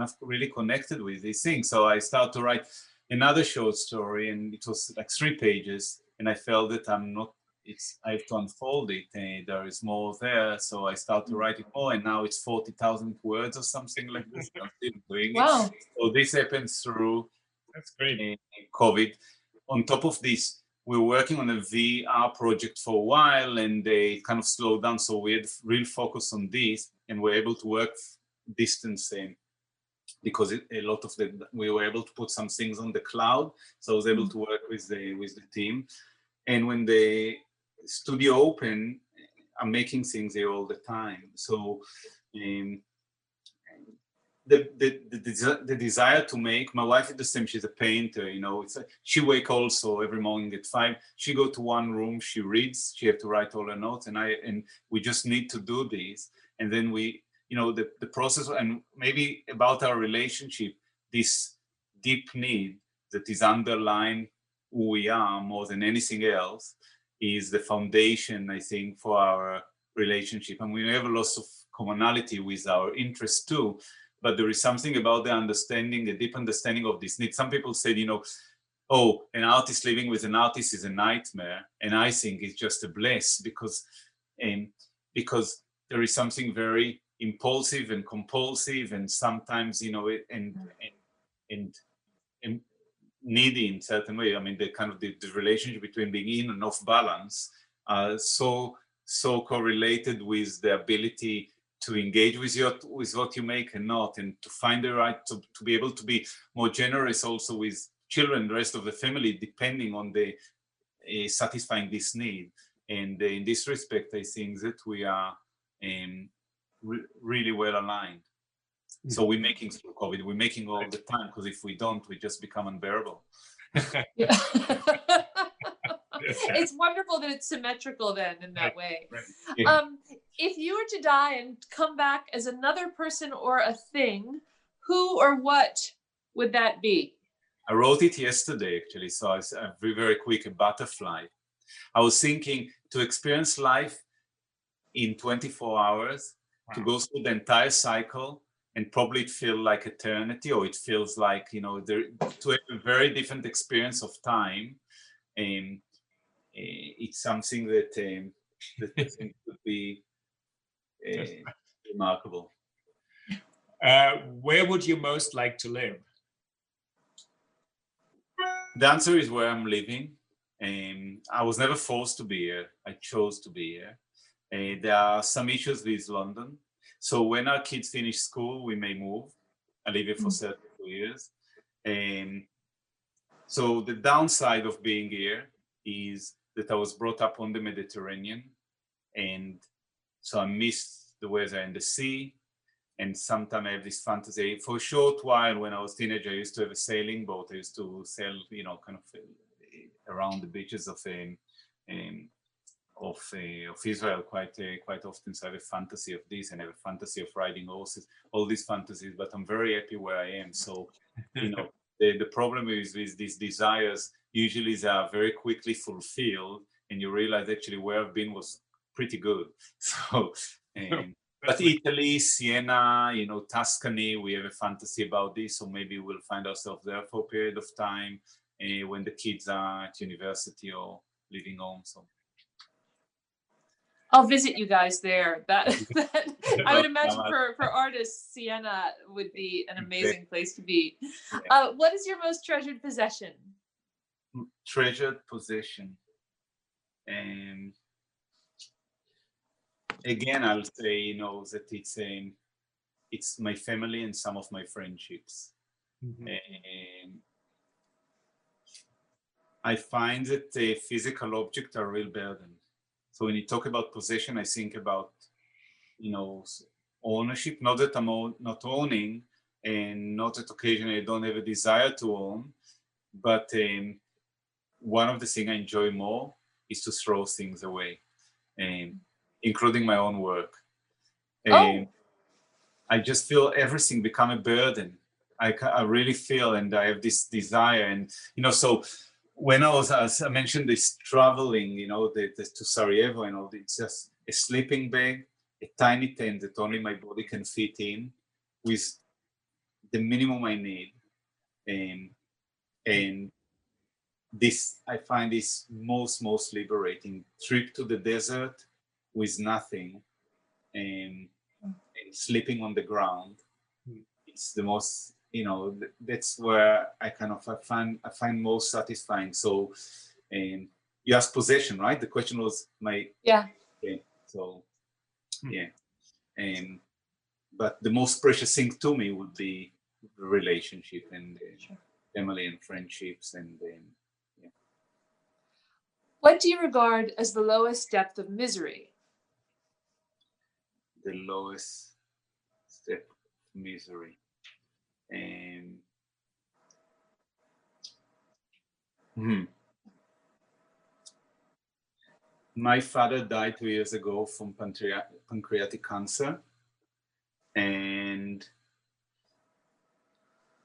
of really connected with these things. So I started to write another short story, and it was like 3 pages, and I felt that I have to unfold it, and there is more there. So I started to write it more, and now it's 40,000 words or something like this. I'm still doing Wow. it. So this happens through That's great. COVID. On top of this, we were working on a VR project for a while, and they kind of slowed down. So we had real focus on this, and we're able to work distance, because we were able to put some things on the cloud. So I was able to work with the team. And when the studio opened, I'm making things there all the time. So the desire to make, my wife is the same, she's a painter, it's like she wake also every morning at 5, she go to one room, she reads, she have to write all her notes, and we just need to do this. And then we, the process, and maybe about our relationship, this deep need that is underlying who we are more than anything else, is the foundation, I think, for our relationship. And we have lots of commonality with our interests too, but there is something about the understanding, the deep understanding of this need. Some people said, oh, an artist living with an artist is a nightmare. And I think it's just a bliss, because there is something very impulsive and compulsive, and sometimes, and needy in certain way. I mean, the kind of the relationship between being in and off balance are so correlated with the ability to engage with what you make and not, and to find the right to be able to be more generous also with children, the rest of the family, depending on the satisfying this need. And in this respect, I think that we are really well aligned. So we're making through COVID, we're making all the time, because if we don't, we just become unbearable. Yeah. It's wonderful that it's symmetrical then in that way. Right. Yeah. If you were to die and come back as another person or a thing, who or what would that be? I wrote it yesterday, actually, so I was very, very quick, a butterfly. I was thinking to experience life in 24 hours, to go through the entire cycle, and probably it feel like eternity, or it feels like, to have a very different experience of time. It's something that I think would be remarkable. Where would you most like to live? The answer is where I'm living. I was never forced to be here. I chose to be here. There are some issues with London. So when our kids finish school, we may move. I live here for 32 years. So the downside of being here is that I was brought up on the Mediterranean. And so I miss the weather and the sea. And sometimes I have this fantasy. For a short while, when I was a teenager, I used to have a sailing boat. I used to sail, kind of around the beaches of Israel quite often. So I have a fantasy of this, and I have a fantasy of riding horses, all these fantasies. But I'm very happy where I am. So, the problem is with these desires. Usually, they are very quickly fulfilled, and you realize actually where I've been was pretty good. So. But Italy, Siena, Tuscany, we have a fantasy about this, so maybe we'll find ourselves there for a period of time when the kids are at university or living home. So I'll visit you guys there. That I would imagine for artists, Siena would be an amazing place to be. What is your most treasured possession? Treasured possession. Again, I'll say, that it's my family and some of my friendships. I find that physical objects are a real burden. So when you talk about possession, I think about, ownership. Not that I'm not owning, and not that occasionally I don't have a desire to own, but one of the things I enjoy more is to throw things away. Including my own work. I just feel everything become a burden. I really feel, and I have this desire, and so when as I mentioned this traveling, to Sarajevo and all, it's just a sleeping bag, a tiny tent that only my body can fit in, with the minimum I need, and this I find is most liberating. Trip to the desert with nothing and sleeping on the ground. It's the most, that's where I find most satisfying. So you asked possession, right? The question was but the most precious thing to me would be the relationship and family and friendships and What do you regard as the lowest depth of misery? The lowest step of misery. My father died 2 years ago from pancreatic cancer, and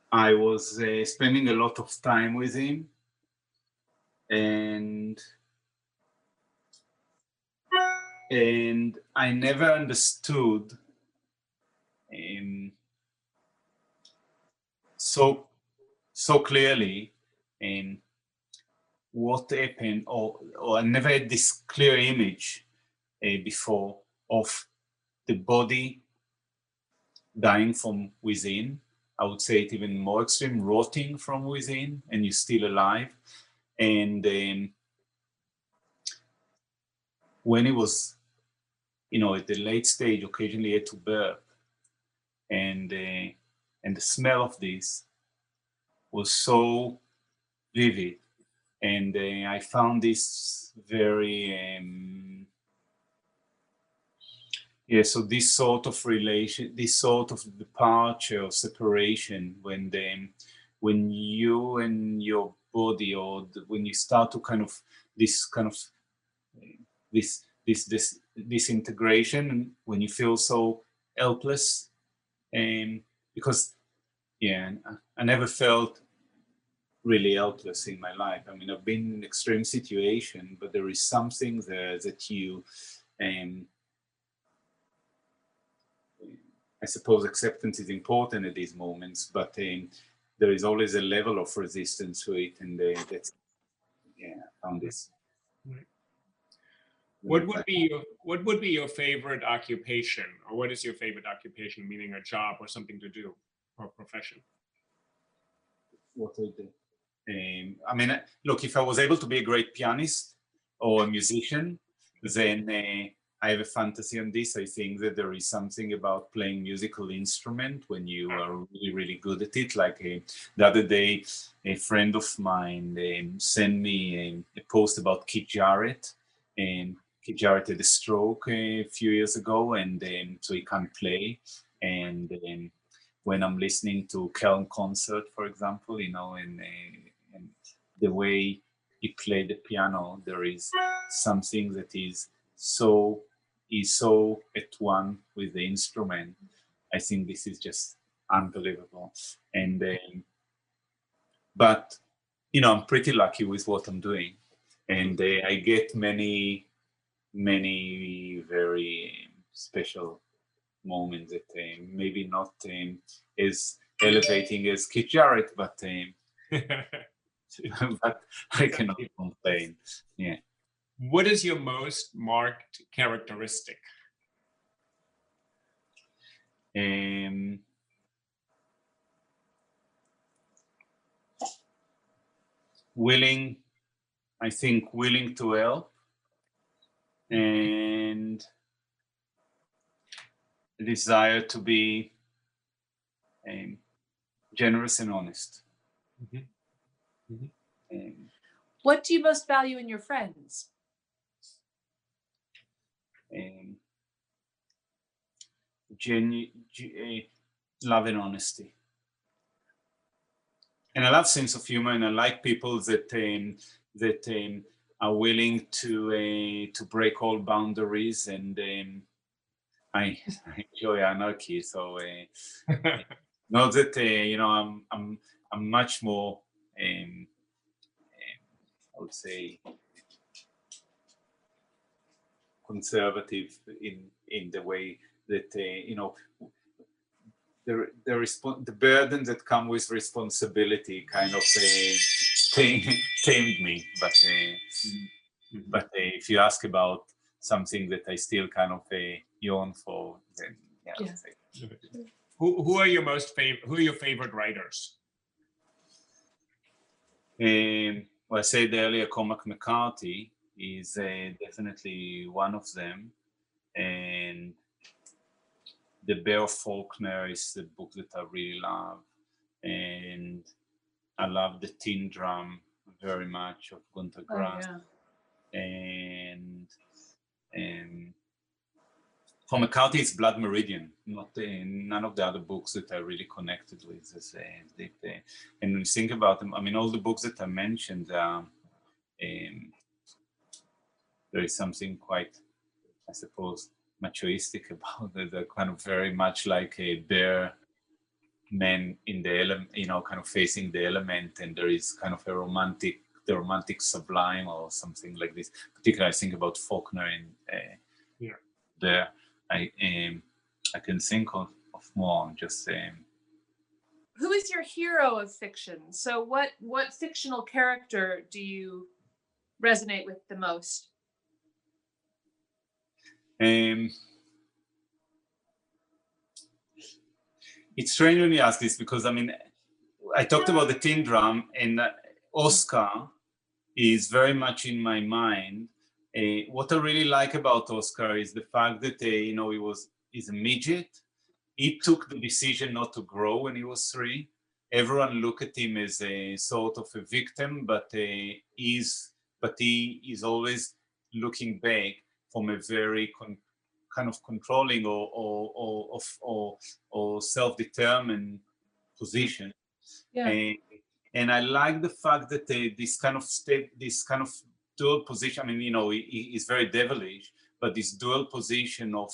I was spending a lot of time with him, and I never understood so clearly what happened, or I never had this clear image before of the body dying from within. I would say it even more extreme, rotting from within, and you're still alive. And when it was, at the late stage, occasionally had to burp, and the smell of this was so vivid, and I found this very so this sort of relation, this sort of departure or separation, when you and your body, or when you start to this integration, when you feel so helpless, because I never felt really helpless in my life. I mean, I've been in extreme situation, but there is something there that you, I suppose acceptance is important at these moments, but there is always a level of resistance to it, and that's, yeah, I found this. Right. What would be your favorite occupation, or what is your favorite occupation, meaning a job or something to do, or profession? What I do. I mean, look, if I was able to be a great pianist or a musician, then I have a fantasy on this. I think that there is something about playing musical instrument when you are really, really good at it. Like the other day, a friend of mine sent me a post about Keith Jarrett. Keith Jarrett had a stroke a few years ago, and so he can't play. And when I'm listening to Kern concert, for example, you know, and the way he played the piano, there is something that is so at one with the instrument. I think this is just unbelievable. And but you know, I'm pretty lucky with what I'm doing, and I get many very special moments that maybe not as elevating as Keith Jarrett, but but I cannot complain. Yeah. What is your most marked characteristic? I think willing to help, and a desire to be generous and honest. Mm-hmm. Mm-hmm. What do you most value in your friends? Love and honesty. And I love sense of humor, and I like people that are willing to break all boundaries, and I enjoy anarchy. So not that you know, I'm much more I would say conservative in the way that you know, the burden that come with responsibility kind of tamed me. But if you ask about something that I still kind of yearn for, then yeah. Who are your favorite writers? Well, I said earlier, Cormac McCarthy is definitely one of them, and The Bear Faulkner is the book that I really love, and I love The Tin Drum very much of Gunter Grass. Oh, yeah. And for McCarthy, it's Blood Meridian, not none of the other books that I really connected with. And when you think about them, I mean, all the books that I mentioned, there is something quite, I suppose, machoistic about it. They're kind of very much like a bear man in the element, you know, kind of facing the element, and there is kind of the romantic sublime or something like this. Particularly, I think about Faulkner and Bear. I can think of more. Just who is your hero of fiction? So, what fictional character do you resonate with the most? It's strange when you ask this, because I mean, I talked about The Tin Drum, and Oscar is very much in my mind. What I really like about Oscar is the fact that you know, he's a midget. He took the decision not to grow when he was 3. Everyone look at him as a sort of a victim, but he is always looking back from a very kind of controlling or self-determined position. Yeah. And I like the fact that this kind of dual position. I mean, you know, he is very devilish, but this dual position of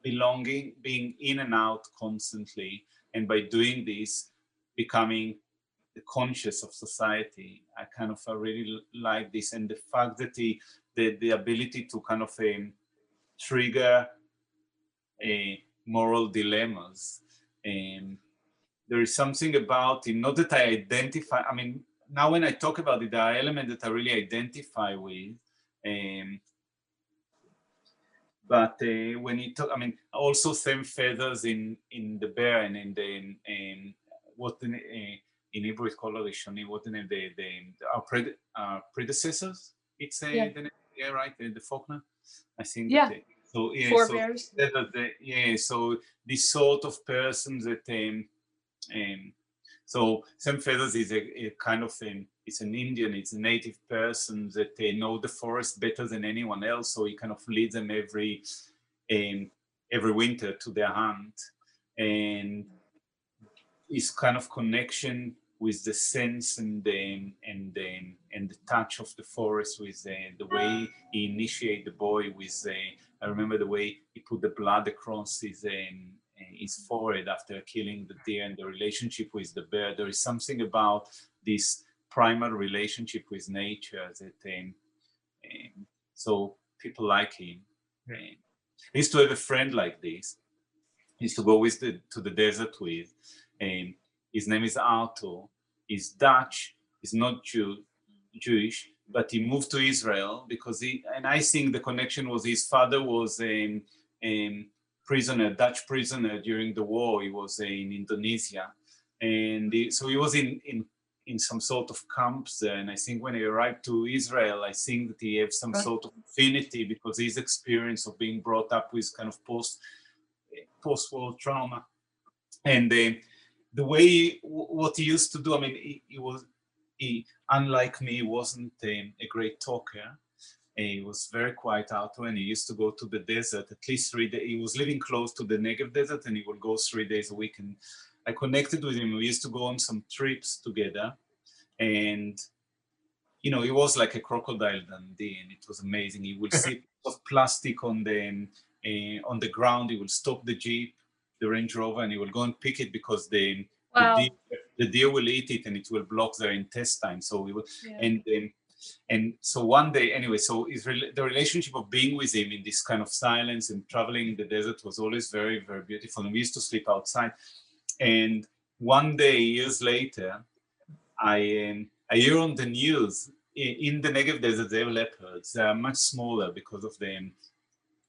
belonging, being in and out constantly, and by doing this, becoming the conscious of society. I kind of really like this, and the fact that the ability to kind of trigger moral dilemmas. There is something about it, not that I identify, I mean, now when I talk about it, there are elements that I really identify with. But when you talk, I mean, also same feathers in the bear and in the, what in Hebrew is called Rishonim, what in our predecessors, it's the name, yeah, right, the Faulkner, I think. Yeah. So yeah, Forebears. Yeah, so this sort of person that so Sam Feathers is a kind of it's an Indian, it's a native person that they know the forest better than anyone else, so he kind of leads them every winter to their hunt, and his kind of connection with the sense and the touch of the forest, with the way he initiate the boy with I remember the way he put the blood across his forehead after killing the deer, and the relationship with the bear. There is something about this primal relationship with nature that so people like him. I used to have a friend like this. He used to go to the desert with. His name is Arthur. He's Dutch. He's not Jewish, but he moved to Israel because and I think the connection was his father was a prisoner, Dutch prisoner during the war. He was in Indonesia, and so he was in some sort of camps there. And I think when he arrived to Israel, I think that he had some sort of affinity because his experience of being brought up with kind of post-war trauma, and the way what he used to do. I mean, he unlike me, wasn't a great talker. He was very quiet out when he used to go to the desert at least 3 days. He was living close to the Negev desert, and he would go 3 days a week. And I connected with him. We used to go on some trips together, and he was like a crocodile Dundee, and it was amazing. He would see of plastic on the ground. He will stop the Jeep, the Range Rover, and he will go and pick it because the deer will eat it and it will block their intestine. So we will, and so one day, anyway, so the relationship of being with him in this kind of silence and traveling in the desert was always very, very beautiful. And we used to sleep outside. And one day, years later, I hear on the news in the Negev desert, they have leopards. They are much smaller because of the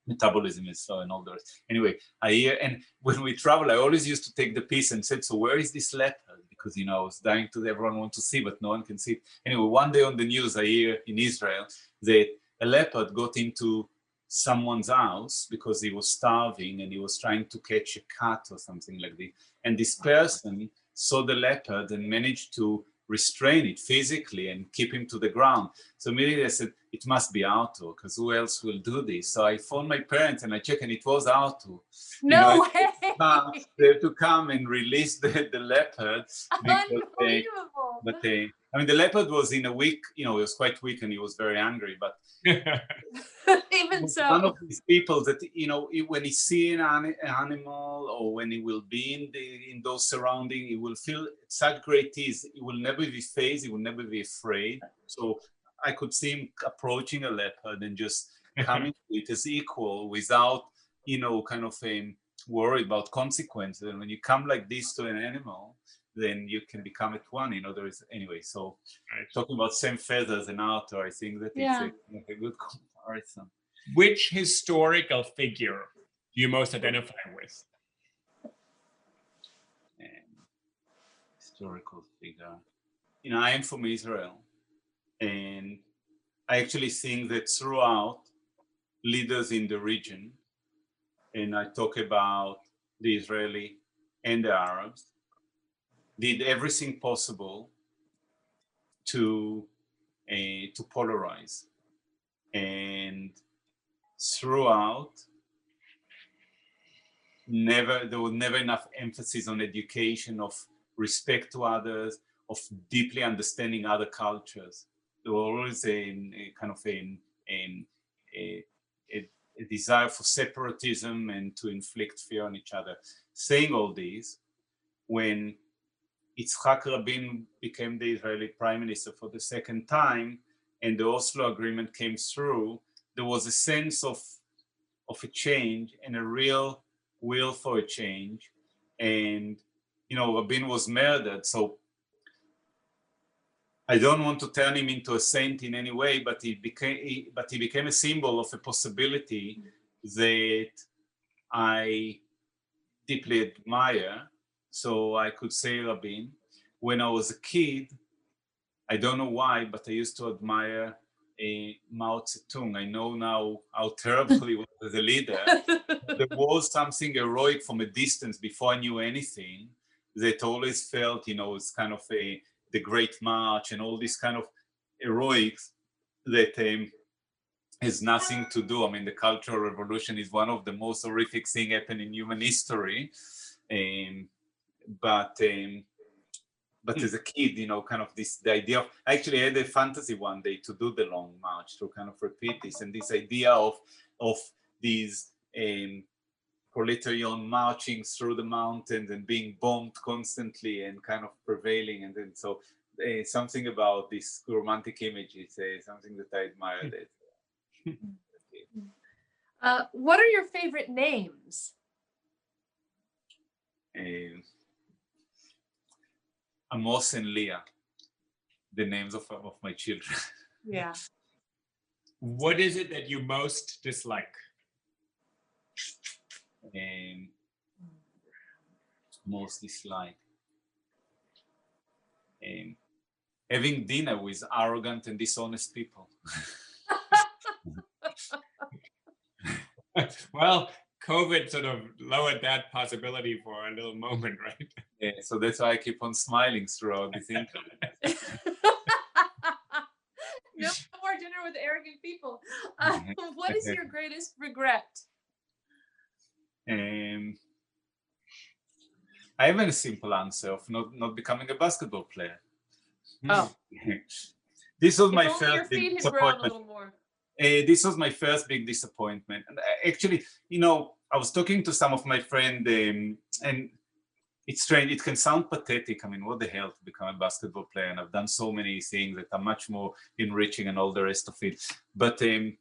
metabolism is slow and all the rest. Anyway, I hear, and when we travel, I always used to take the piece and said, so where is this leopard? Because, I was dying to, everyone want to see, but no one can see it. Anyway, one day on the news, I hear in Israel that a leopard got into someone's house because he was starving and he was trying to catch a cat or something like this. And this person saw the leopard and managed to restrain it physically and keep him to the ground. So immediately I said, it must be Arthur, because who else will do this? So I phoned my parents and I checked, and it was Arthur. No way! They have to come and release the leopard. Unbelievable. I mean, the leopard was in a week, he was quite weak and he was very angry, but even so, one of these people that, when he see an animal or when he will be in those surroundings, he will feel such great ease. He will never be phased, he will never be afraid. So I could see him approaching a leopard and just coming to it as equal without, kind of worried about consequences. And when you come like this to an animal, then you can become at one. There is, anyway, so talking about same feathers and Arthur, I think that it's a good comparison. Which historical figure do you most identify with? Historical figure. I am from Israel, and I actually think that throughout, leaders in the region, and I talk about the Israeli and the Arabs, did everything possible to polarize. And throughout, there was never enough emphasis on education, of respect to others, of deeply understanding other cultures. There was always a kind of a desire for separatism and to inflict fear on each other. Saying all these, when Yitzhak Rabin became the Israeli prime minister for the second time, and the Oslo agreement came through, there was a sense of a change and a real will for a change. And, you know, Rabin was murdered. So I don't want to turn him into a saint in any way, but he became a symbol of a possibility that I deeply admire. So I could say Rabin. When I was a kid, I don't know why, but I used to admire Mao Zedong. I know now how terrible he was as a leader. There was something heroic from a distance before I knew anything that always felt, you know, it's kind of the Great March and all this kind of heroics that has nothing to do. I mean, the Cultural Revolution is one of the most horrific things happened in human history. But as a kid, you know, kind of the idea of, I actually had a fantasy one day to do the Long March, to kind of repeat this, and this idea of these proletariat marching through the mountains and being bombed constantly and kind of prevailing. And then so something about this romantic image is something that I admired. What are your favorite names? Amos and Leah, the names of my children. Yeah. What is it that you most dislike? Most dislike. Having dinner with arrogant and dishonest people. Well, COVID sort of lowered that possibility for a little moment, right? Yeah, so that's why I keep on smiling throughout this interview. No more dinner with arrogant people. What is your greatest regret? I have a simple answer of not becoming a basketball player. Oh. This was my If only your first big feet had grown a disappointment. little more. This was my first big disappointment. And actually, you know, I was talking to some of my friends, and it's strange. It can sound pathetic. I mean, what the hell to become a basketball player? And I've done so many things that are much more enriching and all the rest of it. But the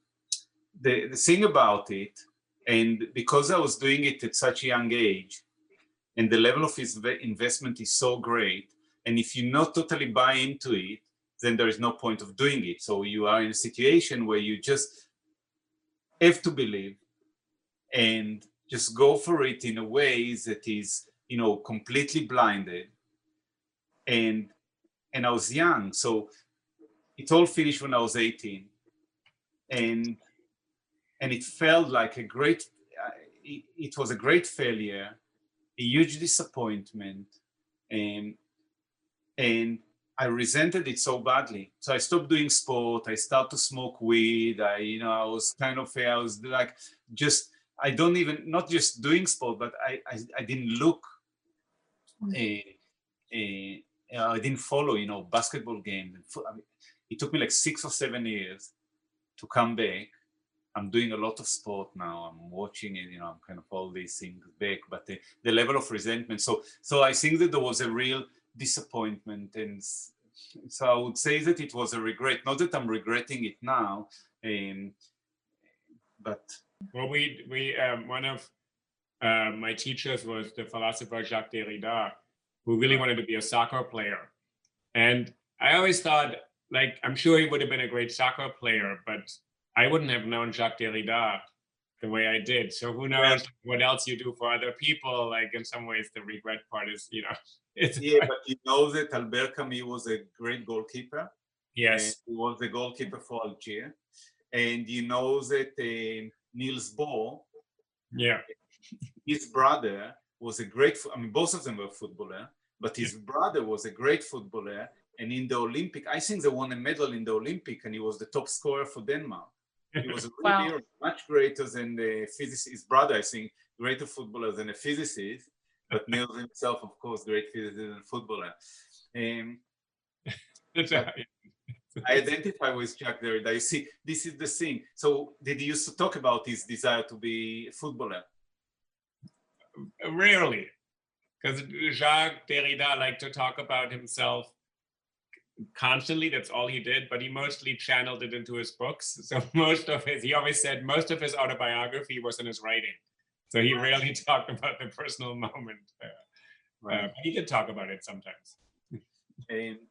thing about it, and because I was doing it at such a young age, and the level of his investment is so great, and if you not totally buy into it, then there is no point of doing it. So you are in a situation where you just have to believe and just go for it in a way that is, you know, completely blinded. And I was young, so it all finished when I was 18. And it felt like a great, it was a great failure, a huge disappointment. And I resented it so badly. So I stopped doing sport. I started to smoke weed. I was kind of, I was like, just, I don't even, not just doing sport, but I didn't look, I didn't follow, you know, basketball games. I mean, it took me like 6 or 7 years to come back. I'm doing a lot of sport now. I'm watching it, you know, I'm kind of all these things back, but the level of resentment. So I think that there was a real disappointment, and so I would say that it was a regret. Not that I'm regretting it now, but well, we one of my teachers was the philosopher Jacques Derrida, who really wanted to be a soccer player, and I always thought, like, I'm sure he would have been a great soccer player, but I wouldn't have known Jacques Derrida the way I did. So who knows what else you do for other people? Like, in some ways, the regret part is, you know, it's but you know that Albert Camus was a great goalkeeper. Yes, he was the goalkeeper for Algiers, and you know that Niels Bohr, his brother was a great. I mean, both of them were footballer, but his brother was a great footballer. And in the Olympic, I think they won a medal in the Olympic, and he was the top scorer for Denmark. He was a really much greater than the physicist. His brother, I think, greater footballer than a physicist, but Niels himself, of course, great physicist and footballer. I identify with Jacques Derrida. You see, this is the thing. So did he used to talk about his desire to be a footballer? Rarely. because Jacques Derrida liked to talk about himself constantly. That's all he did, but he mostly channeled it into his books. So he always said most of his autobiography was in his writing. So he rarely talked about the personal moment. But he did talk about it sometimes.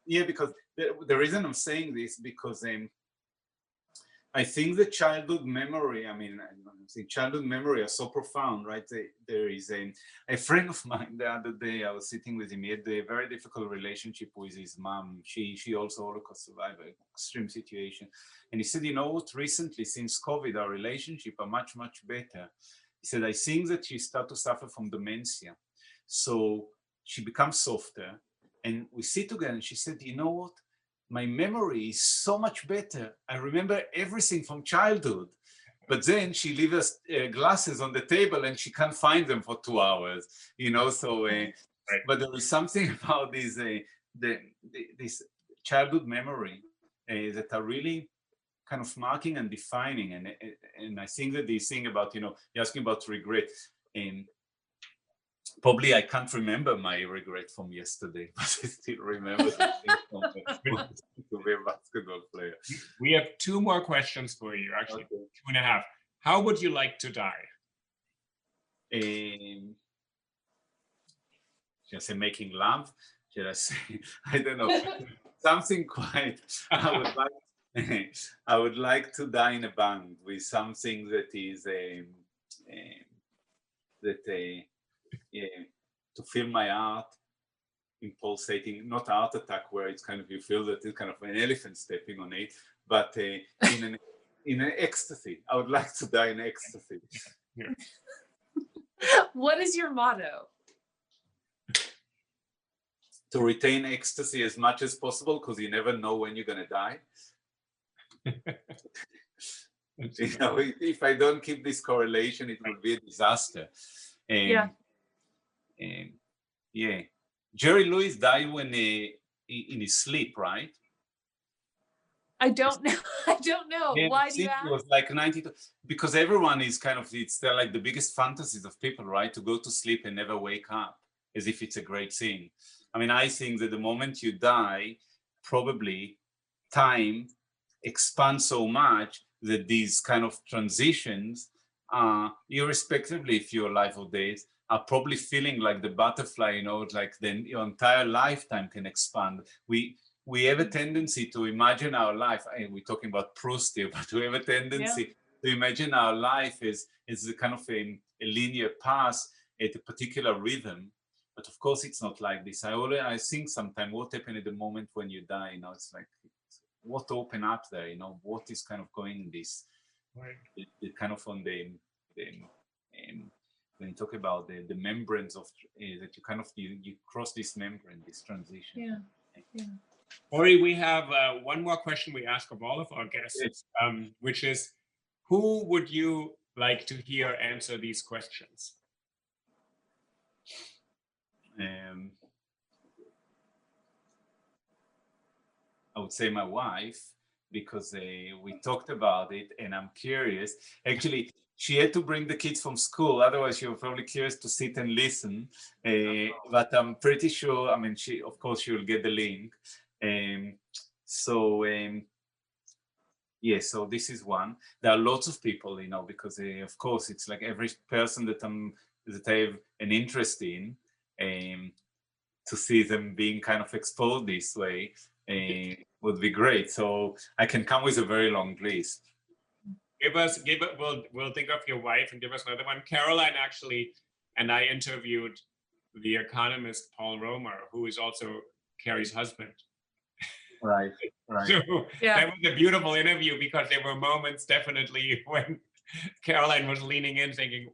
Yeah, because the reason I'm saying this, because I think the childhood memory, I think childhood memory are so profound, right? There is a friend of mine the other day, I was sitting with him, he had a very difficult relationship with his mom. She also Holocaust survivor, extreme situation. And he said, you know what, recently, since COVID, our relationship are much, much better. He said, I think that she started to suffer from dementia. So she becomes softer. And we sit together and she said, you know what? My memory is so much better. I remember everything from childhood. But then she leaves us glasses on the table and she can't find them for 2 hours, you know, so, but there is something about this, this childhood memory that are really kind of marking and defining. And I think that this thing about, you know, you're asking about regret, and probably I can't remember my regret from yesterday, but I still remember the thing from to be a basketball player. We have 2 more questions for you, actually, okay. 2.5. How would you like to die? Should I say making love? Should I say, I don't know, something quite, I would like to die in a band with something that is, to feel my heart impulsating, not a heart attack where it's kind of, you feel that it's kind of an elephant stepping on it, but in an ecstasy. I would like to die in ecstasy. Yeah. What is your motto? To retain ecstasy as much as possible, because you never know when you're going to die. You know, if I don't keep this correlation, it will be a disaster. Yeah. Jerry Lewis died when in his sleep, right? I don't know. I don't know. Yeah, why do you ask? It was like 92, because everyone is kind of, they're like the biggest fantasies of people, right? To go to sleep and never wake up, as if it's a great thing. I mean, I think that the moment you die, probably time expands so much that these kind of transitions, irrespectively if you're alive or dead, are probably feeling like the butterfly, you know, like then your entire lifetime can expand. We have a tendency to imagine our life, and we're talking about PROUST here, but we have a tendency to imagine our life as a kind of a linear path at a particular rhythm. But of course, it's not like this. I think sometimes what happened at the moment when you die, you know, it's like, what open up there, you know, what is kind of going in this, right. It kind of on the when you talk about the membranes of that you kind of, you cross this membrane, this transition. Yeah. Ori, we have one more question we ask of all of our guests, which is, who would you like to hear answer these questions? I would say my wife, because we talked about it and I'm curious. Actually, she had to bring the kids from school, otherwise she was probably curious to sit and listen. But I'm pretty sure, I mean, of course she will get the link. So so this is one. There are lots of people, you know, because of course it's like every person that I have an interest in, to see them being kind of exposed this way would be great. So I can come with a very long list. We'll think of your wife and give us another one. Caroline actually, and I interviewed the economist Paul Romer, who is also Carrie's husband. Right. So that was a beautiful interview, because there were moments definitely when Caroline was leaning in thinking,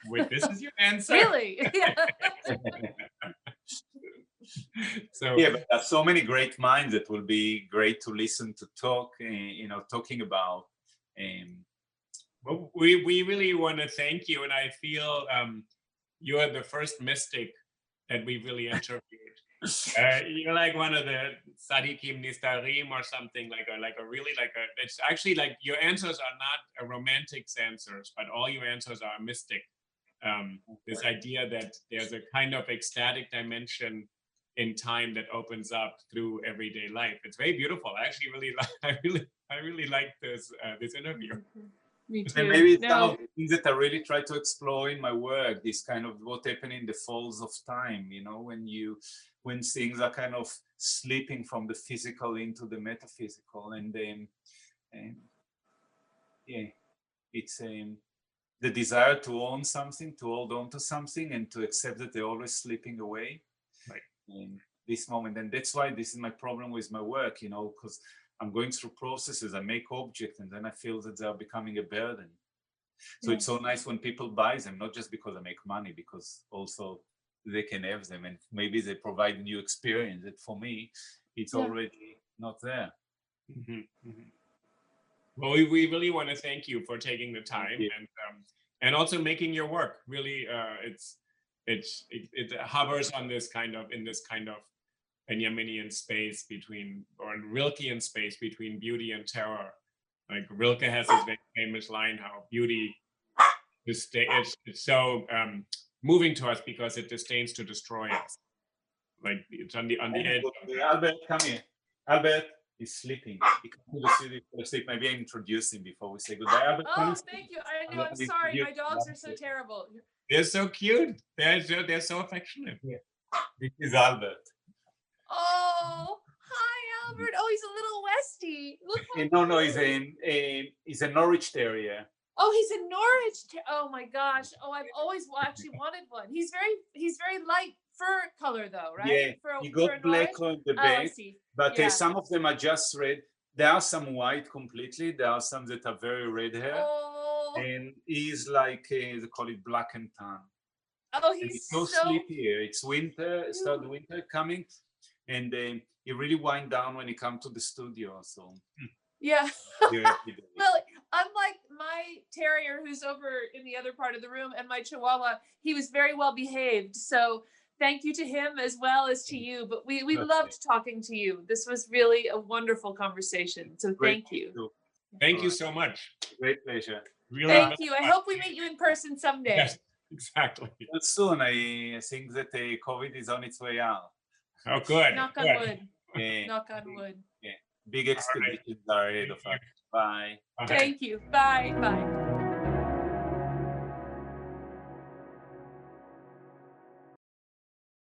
wait, this is your answer? Really? Yeah. So yeah, but there are so many great minds that will be great to listen to talk, you know, talking about. Well, we really want to thank you, and I feel you are the first mystic that we really interviewed. You're like one of the Sadiqim Nistarim or something, it's actually like your answers are not romantic answers, but all your answers are mystic this idea that there's a kind of ecstatic dimension in time that opens up through everyday life. It's very beautiful. I actually I really like this interview. Me too. And maybe some No. of the things that I really try to explore in my work, this kind of what happened in the falls of time, you know, when things are kind of slipping from the physical into the metaphysical, and then yeah, it's the desire to own something, to hold on to something, and to accept that they're always slipping away. Right. In this moment, and that's why this is my problem with my work, you know, because I'm going through processes. I make objects, and then I feel that they are becoming a burden. So it's so nice when people buy them, not just because I make money, because also they can have them, and maybe they provide a new experience that for me, it's already not there. Well, we really want to thank you for taking the time and also making your work really. It hovers on this kind of Benjaminian space between, or Rilkean space between beauty and terror. Like Rilke has this very famous line, how beauty is so moving to us because it disdains to destroy us. Like it's on the edge. Albert, come here. Albert is sleeping. He comes to the city for sleep. Maybe I introduce him before we say goodbye. Albert, Oh, thank you. I know. I'm sorry. My dogs are so terrible. They're so cute. They're so affectionate. Yeah. This is Albert. Oh, hi, Albert. Oh, he's a little Westie. Look. No, he's a Norwich Terrier. Oh, he's a Norwich. Oh my gosh. Oh, I've always actually wanted one. He's very light fur color though, right? Yeah, he got black on the back, but some of them are just red. There are some white completely. There are some that are very red hair. Oh. And he's like, they call it black and tan. Oh, he's so sleepy here. It's winter, start the winter coming. And he really wind down when he come to the studio. So yeah. Well, unlike my terrier who's over in the other part of the room and my Chihuahua, he was very well behaved. So thank you to him as well as to you. But we loved talking to you. This was really a wonderful conversation. So thank you. Thank you so much. Great pleasure. Really thank you. I hope we meet you in person someday. Yes, exactly. But soon. I think that COVID is on its way out. Oh, good. Knock on wood. Knock on wood. Yeah. Big expeditions are ahead of us. Bye. Thank you. Bye. Bye.